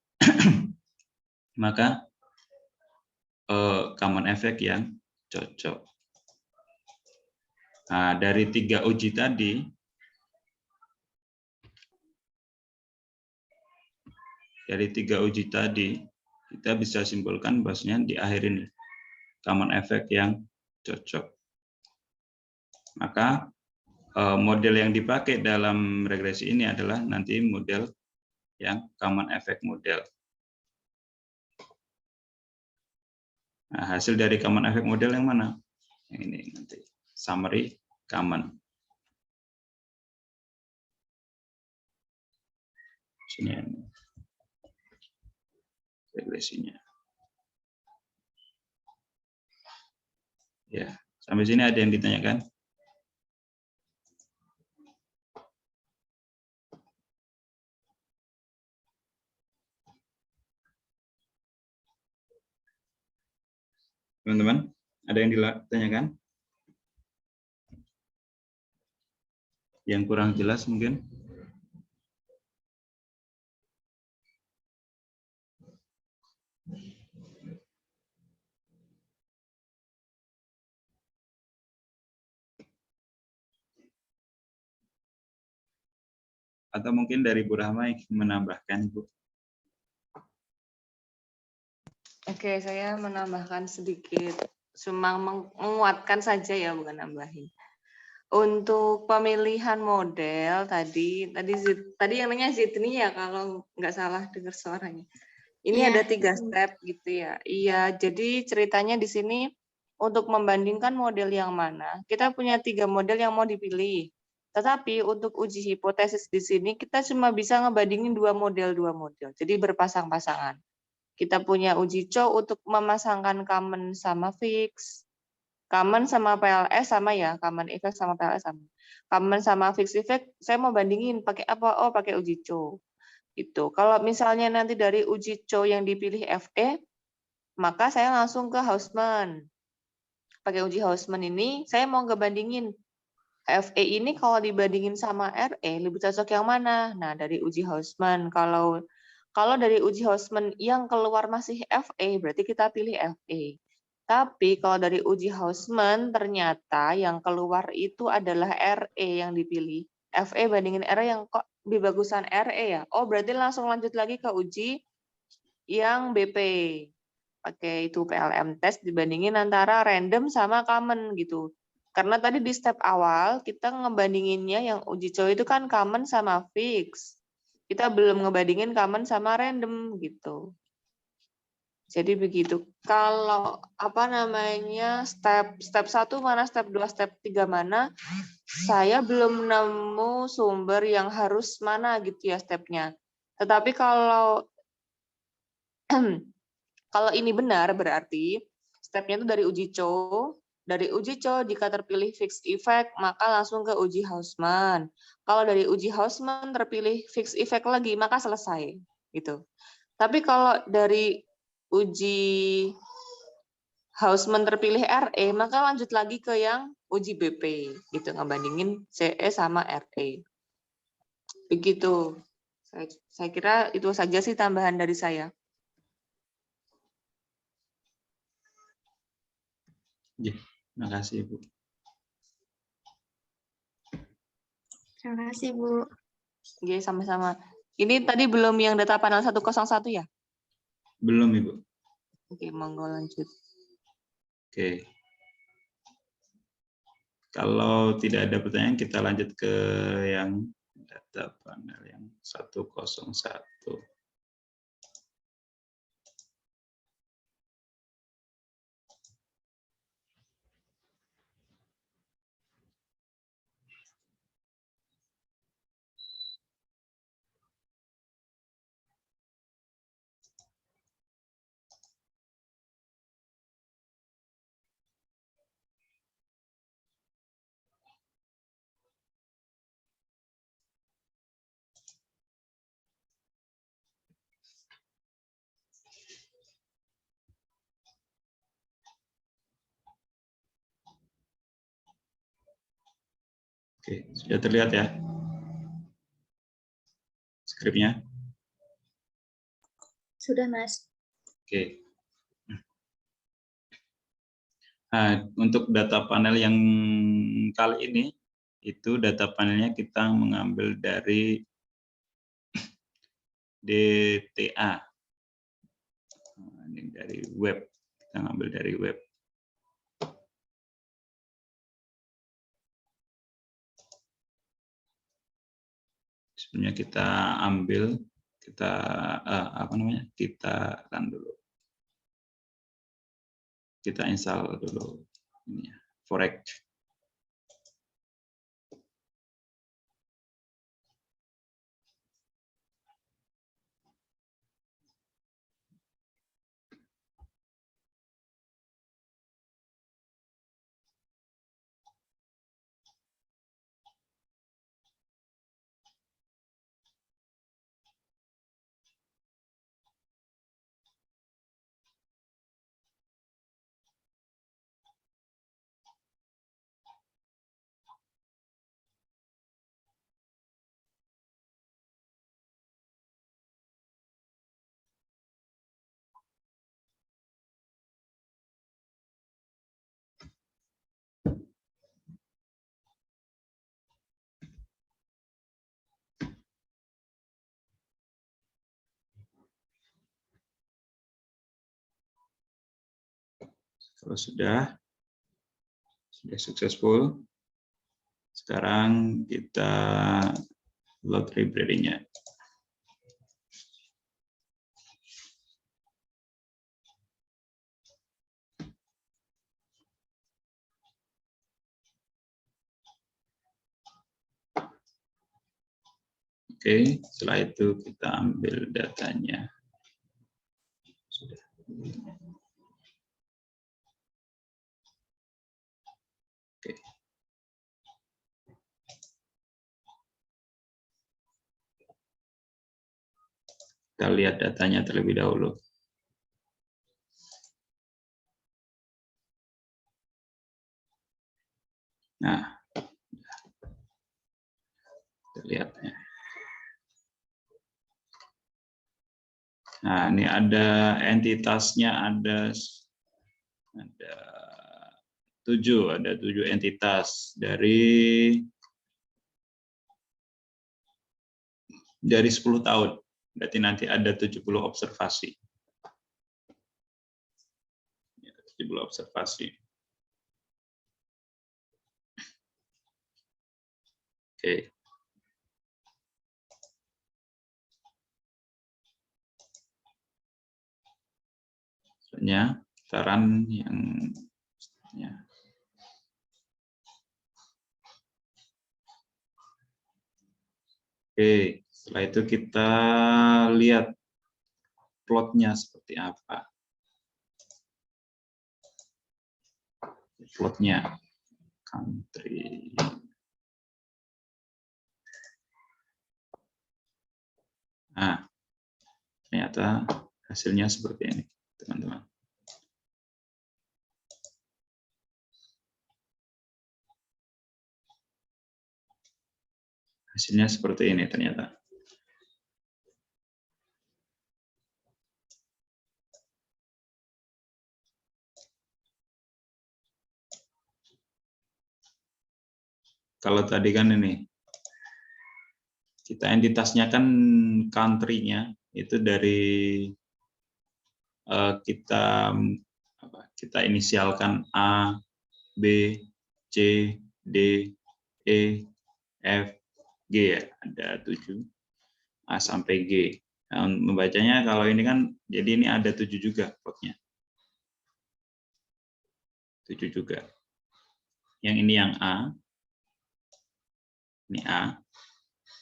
maka common effect yang cocok. Nah, dari 3 uji tadi, kita bisa simpulkan bahwasanya di akhir ini common effect yang cocok. Maka model yang dipakai dalam regresi ini adalah nanti model yang common effect model. Nah, hasil dari common effect model yang mana? Yang ini nanti summary common. Sini ini. Regresinya. Ya, sampai sini ada yang ditanyakan? Teman-teman, ada yang ditanyakan? Yang kurang jelas mungkin? Atau mungkin dari Bu Rahma yang menambahkan, Bu? Oke, saya menambahkan sedikit, cuma menguatkan saja ya, bukan nambahin. Untuk pemilihan model tadi yang namanya Zidni ya, kalau nggak salah dengar suaranya. Ini Iya. ada 3 step gitu ya. Iya, jadi ceritanya di sini untuk membandingkan model yang mana, kita punya 3 model yang mau dipilih. Tetapi untuk uji hipotesis di sini kita cuma bisa ngebandingin 2 model. Jadi berpasang-pasangan. Kita punya uji cow untuk memasangkan common sama fix. Common sama PLS sama ya, common effect sama PLS sama. Common sama fixed effect saya mau bandingin pakai apa? Oh, pakai uji cow. Itu. Kalau misalnya nanti dari uji cow yang dipilih FE, maka saya langsung ke Hausman. Pakai uji Hausman ini saya mau ngebandingin FE ini kalau dibandingin sama RE lebih cocok yang mana? Nah, dari uji Hausman. Kalau dari uji Hausman yang keluar masih FE, berarti kita pilih FE. Tapi kalau dari uji Hausman ternyata yang keluar itu adalah RE yang dipilih. FE bandingin RE yang kok lebih bagusan RE ya. Oh, berarti langsung lanjut lagi ke uji yang BP. Pakai itu PLM test dibandingin antara random sama common gitu. Karena tadi di step awal kita ngebandinginnya yang uji coy itu kan common sama fix. Kita belum ngebandingin common sama random gitu. Jadi begitu. Kalau apa namanya step 1 mana, step 2, step 3 mana, saya belum nemu sumber yang harus mana gitu ya stepnya. Tetapi kalau kalau ini benar berarti stepnya itu dari uji CO. Dari uji CO jika terpilih fixed effect maka langsung ke uji Hausman. Kalau dari uji Hausman terpilih fixed effect lagi maka selesai gitu. Tapi kalau dari uji Hausman terpilih RE, maka lanjut lagi ke yang uji BP, gitu ngebandingin CE sama RE. Begitu. Saya kira itu saja sih tambahan dari saya. Ya, terima kasih, Bu. Terima kasih, Bu. Oke, sama-sama. Ini tadi belum yang data panel 101 ya? Belum, Ibu. Oke, monggo lanjut. Oke. Kalau tidak ada pertanyaan, kita lanjut ke yang data panel yang 101. Oke, sudah terlihat ya skripnya? Sudah, Mas. Oke. Nah, untuk data panel yang kali ini, itu data panelnya kita mengambil dari DTA. Ini dari web, kita ngambil dari web. Sebenarnya kita ambil, kita kita run dulu. Kita install dulu ini ya, Forex. Kalau sudah successful, sekarang kita load library-nya. Oke, setelah itu kita ambil datanya. Sudah. Oke. Kita lihat datanya terlebih dahulu. Nah, kita lihat ya. Nah, ini ada entitasnya, ada Ada 7 entitas dari 10 tahun. Berarti nanti ada 70 observasi. 70 observasi. Oke. Selanjutnya, saran yang selanjutnya. Oke, setelah itu kita lihat plotnya seperti apa. Plotnya, country. Nah, ternyata hasilnya seperti ini, teman-teman. Hasilnya seperti ini ternyata. Kalau tadi kan ini, kita entitasnya kan country-nya itu dari kita inisialkan A, B, C, D, E, F, G ya, ada 7 A sampai G. Nah, membacanya kalau ini kan, jadi ini ada 7 juga plotnya. 7 juga. Yang ini yang A, ini A,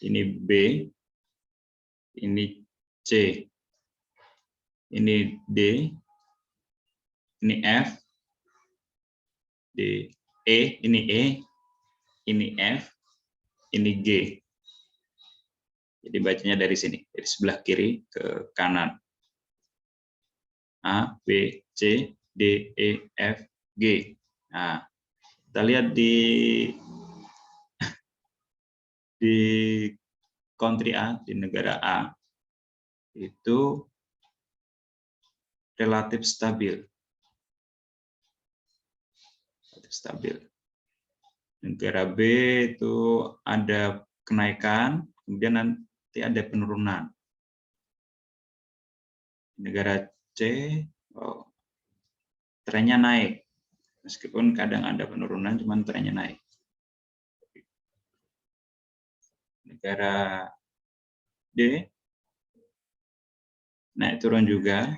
ini B, ini C, ini D, ini F, D, E, ini F, ini G. Jadi bacanya dari sini, dari sebelah kiri ke kanan. A, B, C, D, E, F, G. Nah, kita lihat di country A, di negara A, itu relatif stabil. Negara B itu ada kenaikan, kemudian nanti ada penurunan. Negara C, trennya naik. Meskipun kadang ada penurunan, cuman trennya naik. Negara D, naik turun juga,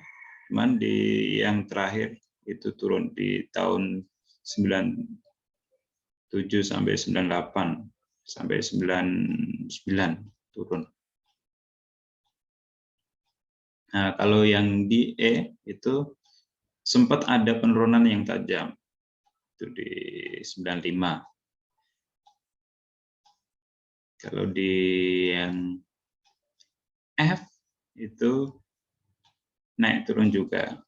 cuman di yang terakhir itu turun di tahun 97 sampai 98 sampai 99 turun. Nah, kalau yang di E itu sempat ada penurunan yang tajam. Itu di 95. Kalau di yang F itu naik turun juga.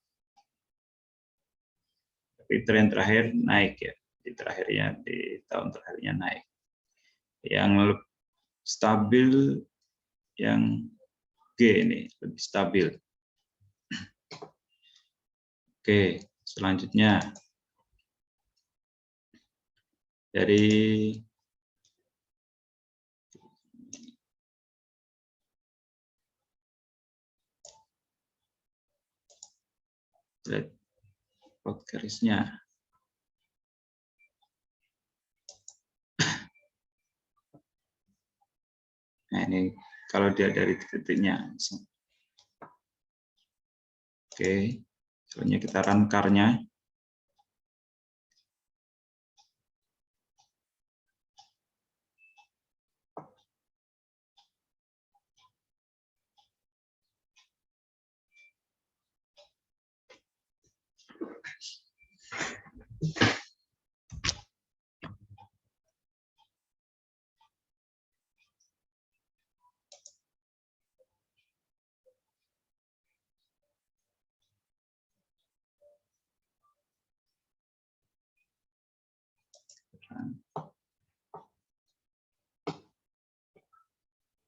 Tapi tren terakhir naik ya. Di tahun terakhirnya naik. Yang stabil yang G ini, lebih stabil. Oke, selanjutnya dari plot garisnya. Nah, ini kalau dia dari titiknya. Oke, selanjutnya kita run car-nya.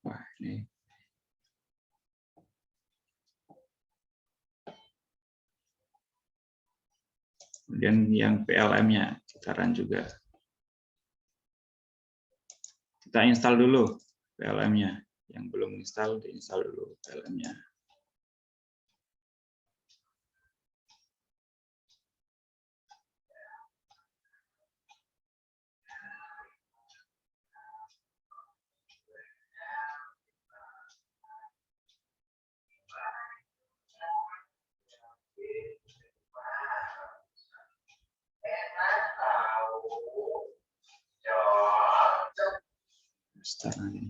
Wah, ini Kemudian yang PLM-nya kita run juga. Kita install dulu PLM-nya. Yang belum install, diinstal dulu PLM-nya. Start lagi.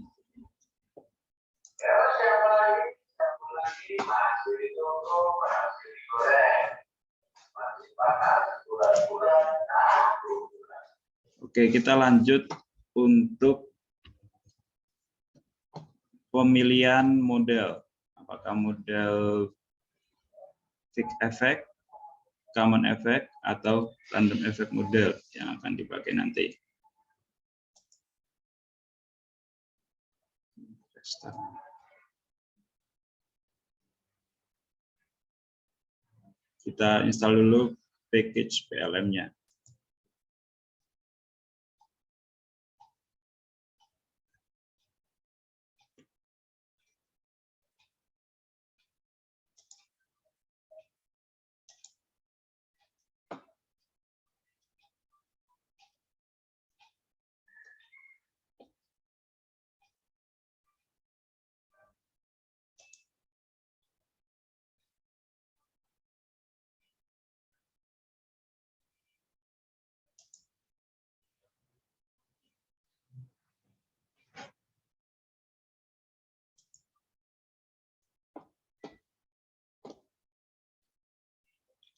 Oke, kita lanjut untuk pemilihan model. Apakah model fixed effect, common effect, atau random effect model yang akan dipakai nanti. Kita install dulu package PLM-nya.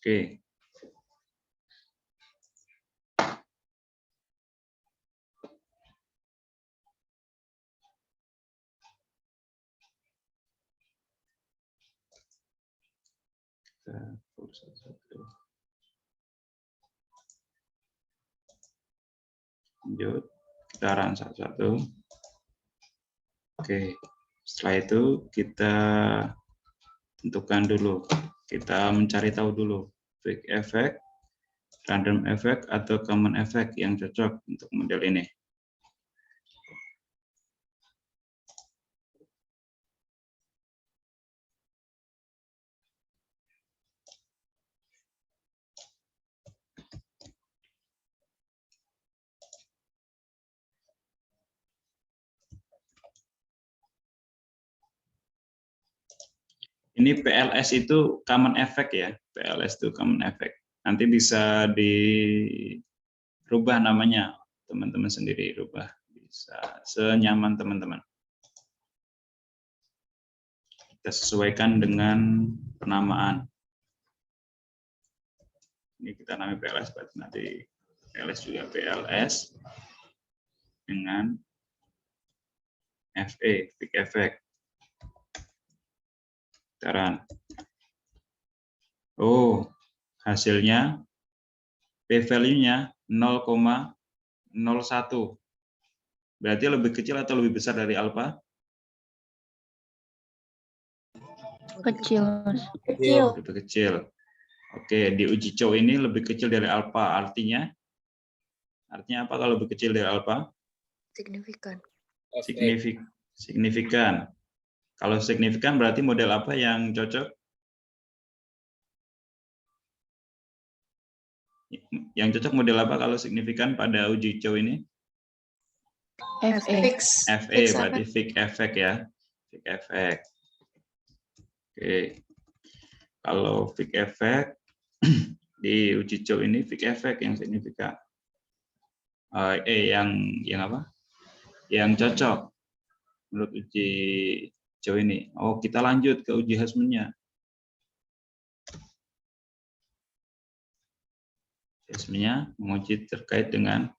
Oke. Lanjut, kita run satu-satu. Oke, setelah itu kita tentukan dulu. Kita mencari tahu dulu fixed effect, random effect, atau common effect yang cocok untuk model ini. Ini PLS itu common effect ya, PLS itu common effect. Nanti bisa dirubah namanya, teman-teman sendiri rubah, bisa senyaman teman-teman. Kita sesuaikan dengan penamaan. Ini kita namanya PLS, berarti nanti PLS juga PLS dengan FE, fixed effect. Sekarang, oh hasilnya p-value-nya 0,01. Berarti lebih kecil atau lebih besar dari alfa? Kecil, Mas. Lebih kecil. Oke, di uji cow ini lebih kecil dari alfa. Artinya apa kalau lebih kecil dari alfa? Signifikan. Signifikan. Kalau signifikan berarti model apa yang cocok? Yang cocok model apa kalau signifikan pada uji cow ini? FE. FE berarti fixed effect ya. Fixed effect. Oke. Kalau fixed effect di uji cow ini fixed effect yang signifikan. Yang apa? Yang cocok menurut uji cow ini. Oh, kita lanjut ke uji Haseman-nya. Haseman-nya menguji terkait dengan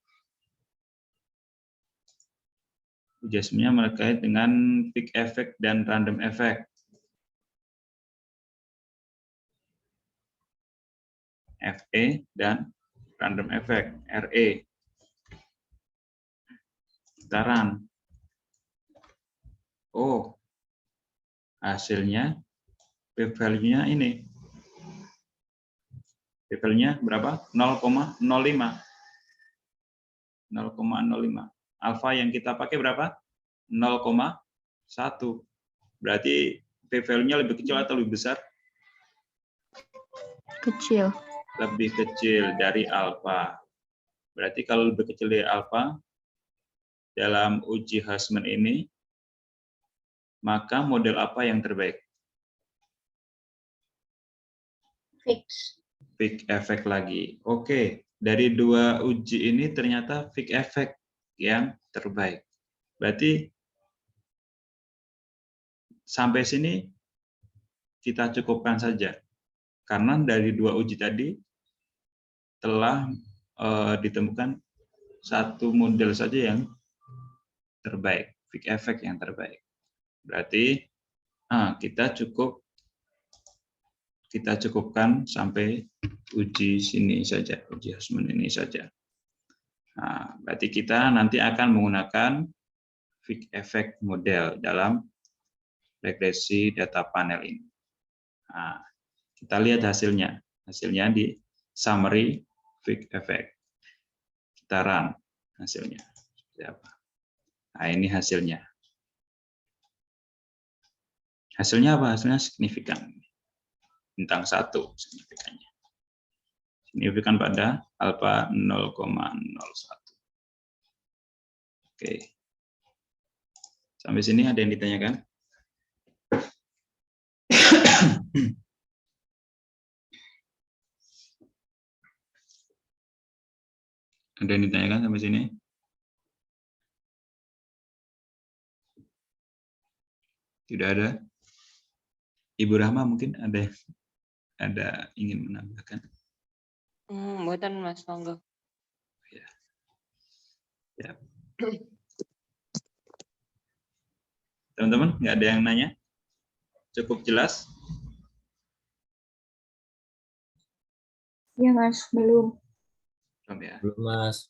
fixed effect dan random effect. FE dan random effect, RE. Kita run. Oh, hasilnya p-value-nya ini Bevelnya berapa? 0,05. 0,05. Alfa yang kita pakai berapa? 0,1. Berarti p-value-nya lebih kecil atau lebih besar? Kecil. Lebih kecil dari alfa. Berarti kalau lebih kecil dari alfa, dalam uji Husman ini, maka model apa yang terbaik? Fix. Peak effect lagi. Oke, dari dua uji ini ternyata peak effect yang terbaik. Berarti sampai sini kita cukupkan saja. Karena dari dua uji tadi telah ditemukan satu model saja yang terbaik, peak effect yang terbaik. Berarti kita cukupkan sampai uji sini saja, uji Husman ini saja. Nah, berarti kita nanti akan menggunakan peak effect model dalam regresi data panel ini. Nah, kita lihat hasilnya. Hasilnya di summary peak effect. Kita run hasilnya. Seperti apa? Nah, ini hasilnya. Hasilnya apa? Hasilnya signifikan. Bintang 1 signifikannya. Signifikan pada alfa 0,01. Oke. Sampai sini ada yang ditanyakan? Ada yang ditanyakan sampai sini? Tidak ada? Ibu Rahma mungkin ada ingin menambahkan? Buatan Mas Monggo. Ya. Teman-teman, nggak ada yang nanya? Cukup jelas? Ya Mas, belum. Belum ya? Belum, Mas.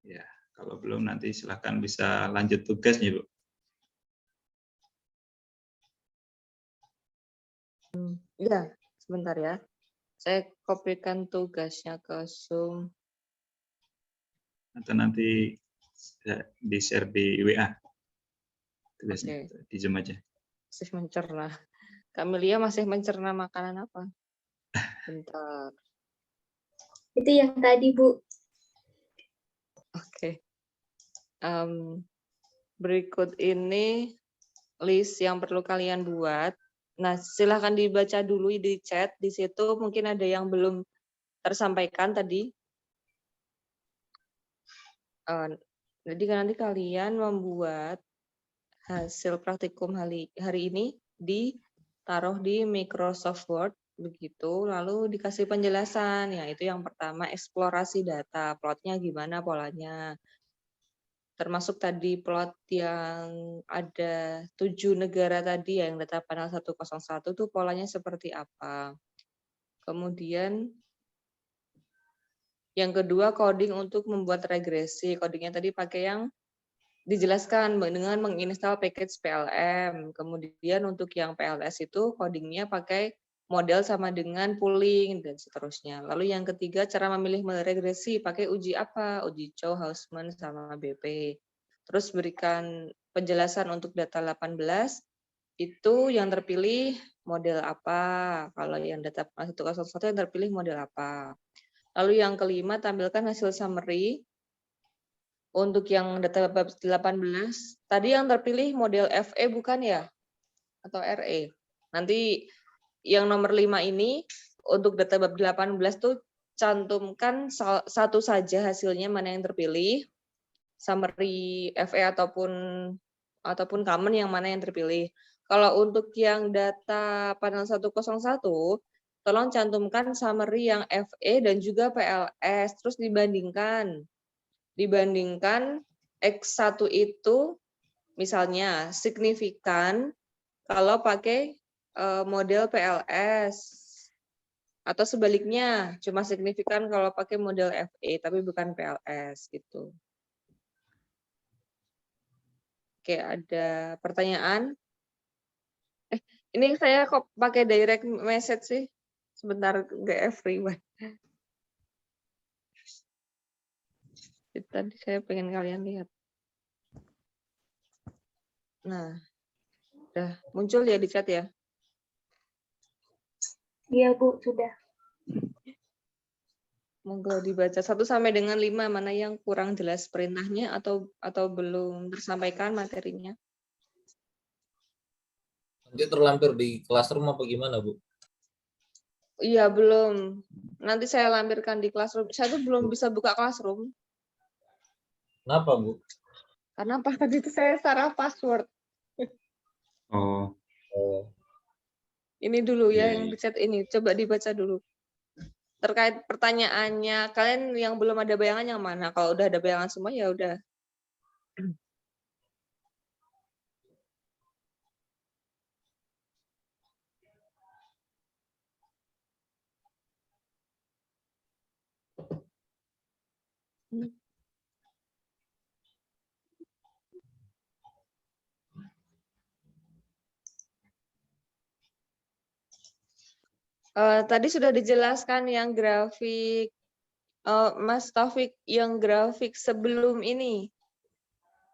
Ya, kalau belum nanti silahkan bisa lanjut tugasnya, Bu. Iya, sebentar ya. Saya kopikan tugasnya ke Zoom. Atau nanti di-share di WA. Tugasnya di Zoom aja. Masih mencerna. Kamelia masih mencerna makanan apa? Bentar. Itu yang tadi, Bu. Oke. Berikut ini list yang perlu kalian buat. Nah, silahkan dibaca dulu di chat. Di situ mungkin ada yang belum tersampaikan tadi. Jadi nanti kalian membuat hasil praktikum hari ini ditaruh di Microsoft Word begitu, lalu dikasih penjelasan. Ya, itu yang pertama, eksplorasi data, plotnya gimana polanya. Termasuk tadi plot yang ada 7 negara tadi yang data panel 101 tuh polanya seperti apa. Kemudian yang kedua, coding untuk membuat regresi. Codingnya tadi pakai yang dijelaskan dengan menginstal package PLM. Kemudian untuk yang PLS itu codingnya pakai model sama dengan pooling dan seterusnya. Lalu yang ketiga, cara memilih model regresi pakai uji apa? Uji Chow, Husman sama BP. Terus berikan penjelasan untuk data 18 itu yang terpilih model apa? Kalau yang data 101 yang terpilih model apa? Lalu yang kelima, tampilkan hasil summary. Untuk yang data bab 18, tadi yang terpilih model FE bukan ya? Atau RE? Nanti yang nomor 5 ini, untuk data bab 18 tuh cantumkan satu saja hasilnya mana yang terpilih, summary FE ataupun common yang mana yang terpilih. Kalau untuk yang data panel 101, tolong cantumkan summary yang FE dan juga PLS, terus dibandingkan X1 itu misalnya signifikan kalau pakai model PLS atau sebaliknya cuma signifikan kalau pakai model FE tapi bukan PLS gitu. Oke, ada pertanyaan? Ini saya kok pakai direct message sih? Sebentar, nggak everyone. Itu tadi saya pengen kalian lihat. Nah, udah muncul ya di chat ya. Iya, Bu, sudah. Monggo dibaca 1 sampai dengan 5, mana yang kurang jelas perintahnya atau belum tersampaikan materinya. Nanti terlampir di Classroom apa gimana, Bu? Iya, belum. Nanti saya lampirkan di Classroom. Saya tuh belum bisa buka Classroom. Kenapa, Bu? Karena pas tadi itu saya salah password. Oh, Oh, Ini dulu ya Iya, yang iya. di chat ini. Coba dibaca dulu. Terkait pertanyaannya, kalian yang belum ada bayangan yang mana? Kalau udah ada bayangan semua ya udah. Tadi sudah dijelaskan yang grafik Mas Taufik, yang grafik sebelum ini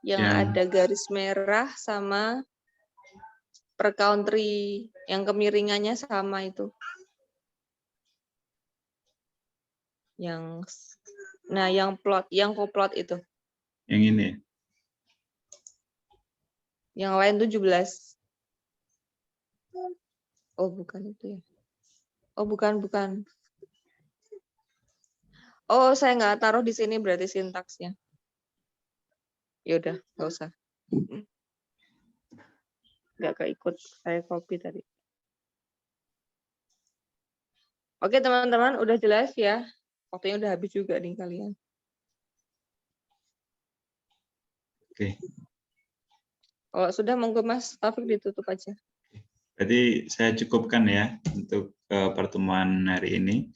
yang Yang ada garis merah sama per country yang kemiringannya sama itu. Yang plot, yang koplot itu. yang ini. Yang lain 17. Oh, bukan itu ya. Oh, bukan. Oh, saya nggak taruh di sini berarti sintaksnya. Ya udah, nggak usah. Nggak keikut, saya copy tadi. Oke, teman-teman, udah jelas ya? Waktunya udah habis juga nih kalian. Oke. Kalau sudah, monggo Mas Taufik ditutup aja. Berarti saya cukupkan ya untuk pertemuan hari ini.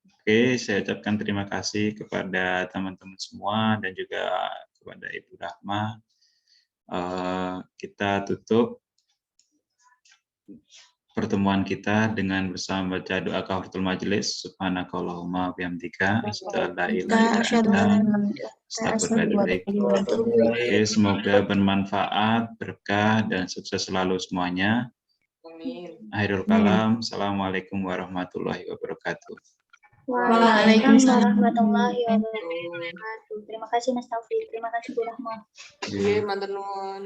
Oke, saya ucapkan terima kasih kepada teman-teman semua dan juga kepada Ibu Rahma. Kita tutup pertemuan kita dengan bersama baca doa kafaratul majelis. Subhanakallahumma bihamdika asyhadu an la ilaha illa anta astaghfiruka wa atubu ilaik. Oke, semoga bermanfaat, berkah dan sukses selalu semuanya. Amin. Akhirul kalam. Assalamualaikum warahmatullahi wabarakatuh. Waalaikumsalam warahmatullahi wabarakatuh. Terima kasih Mas Taufik. Terima kasih Bu Rahma. Iya, matur nuwun.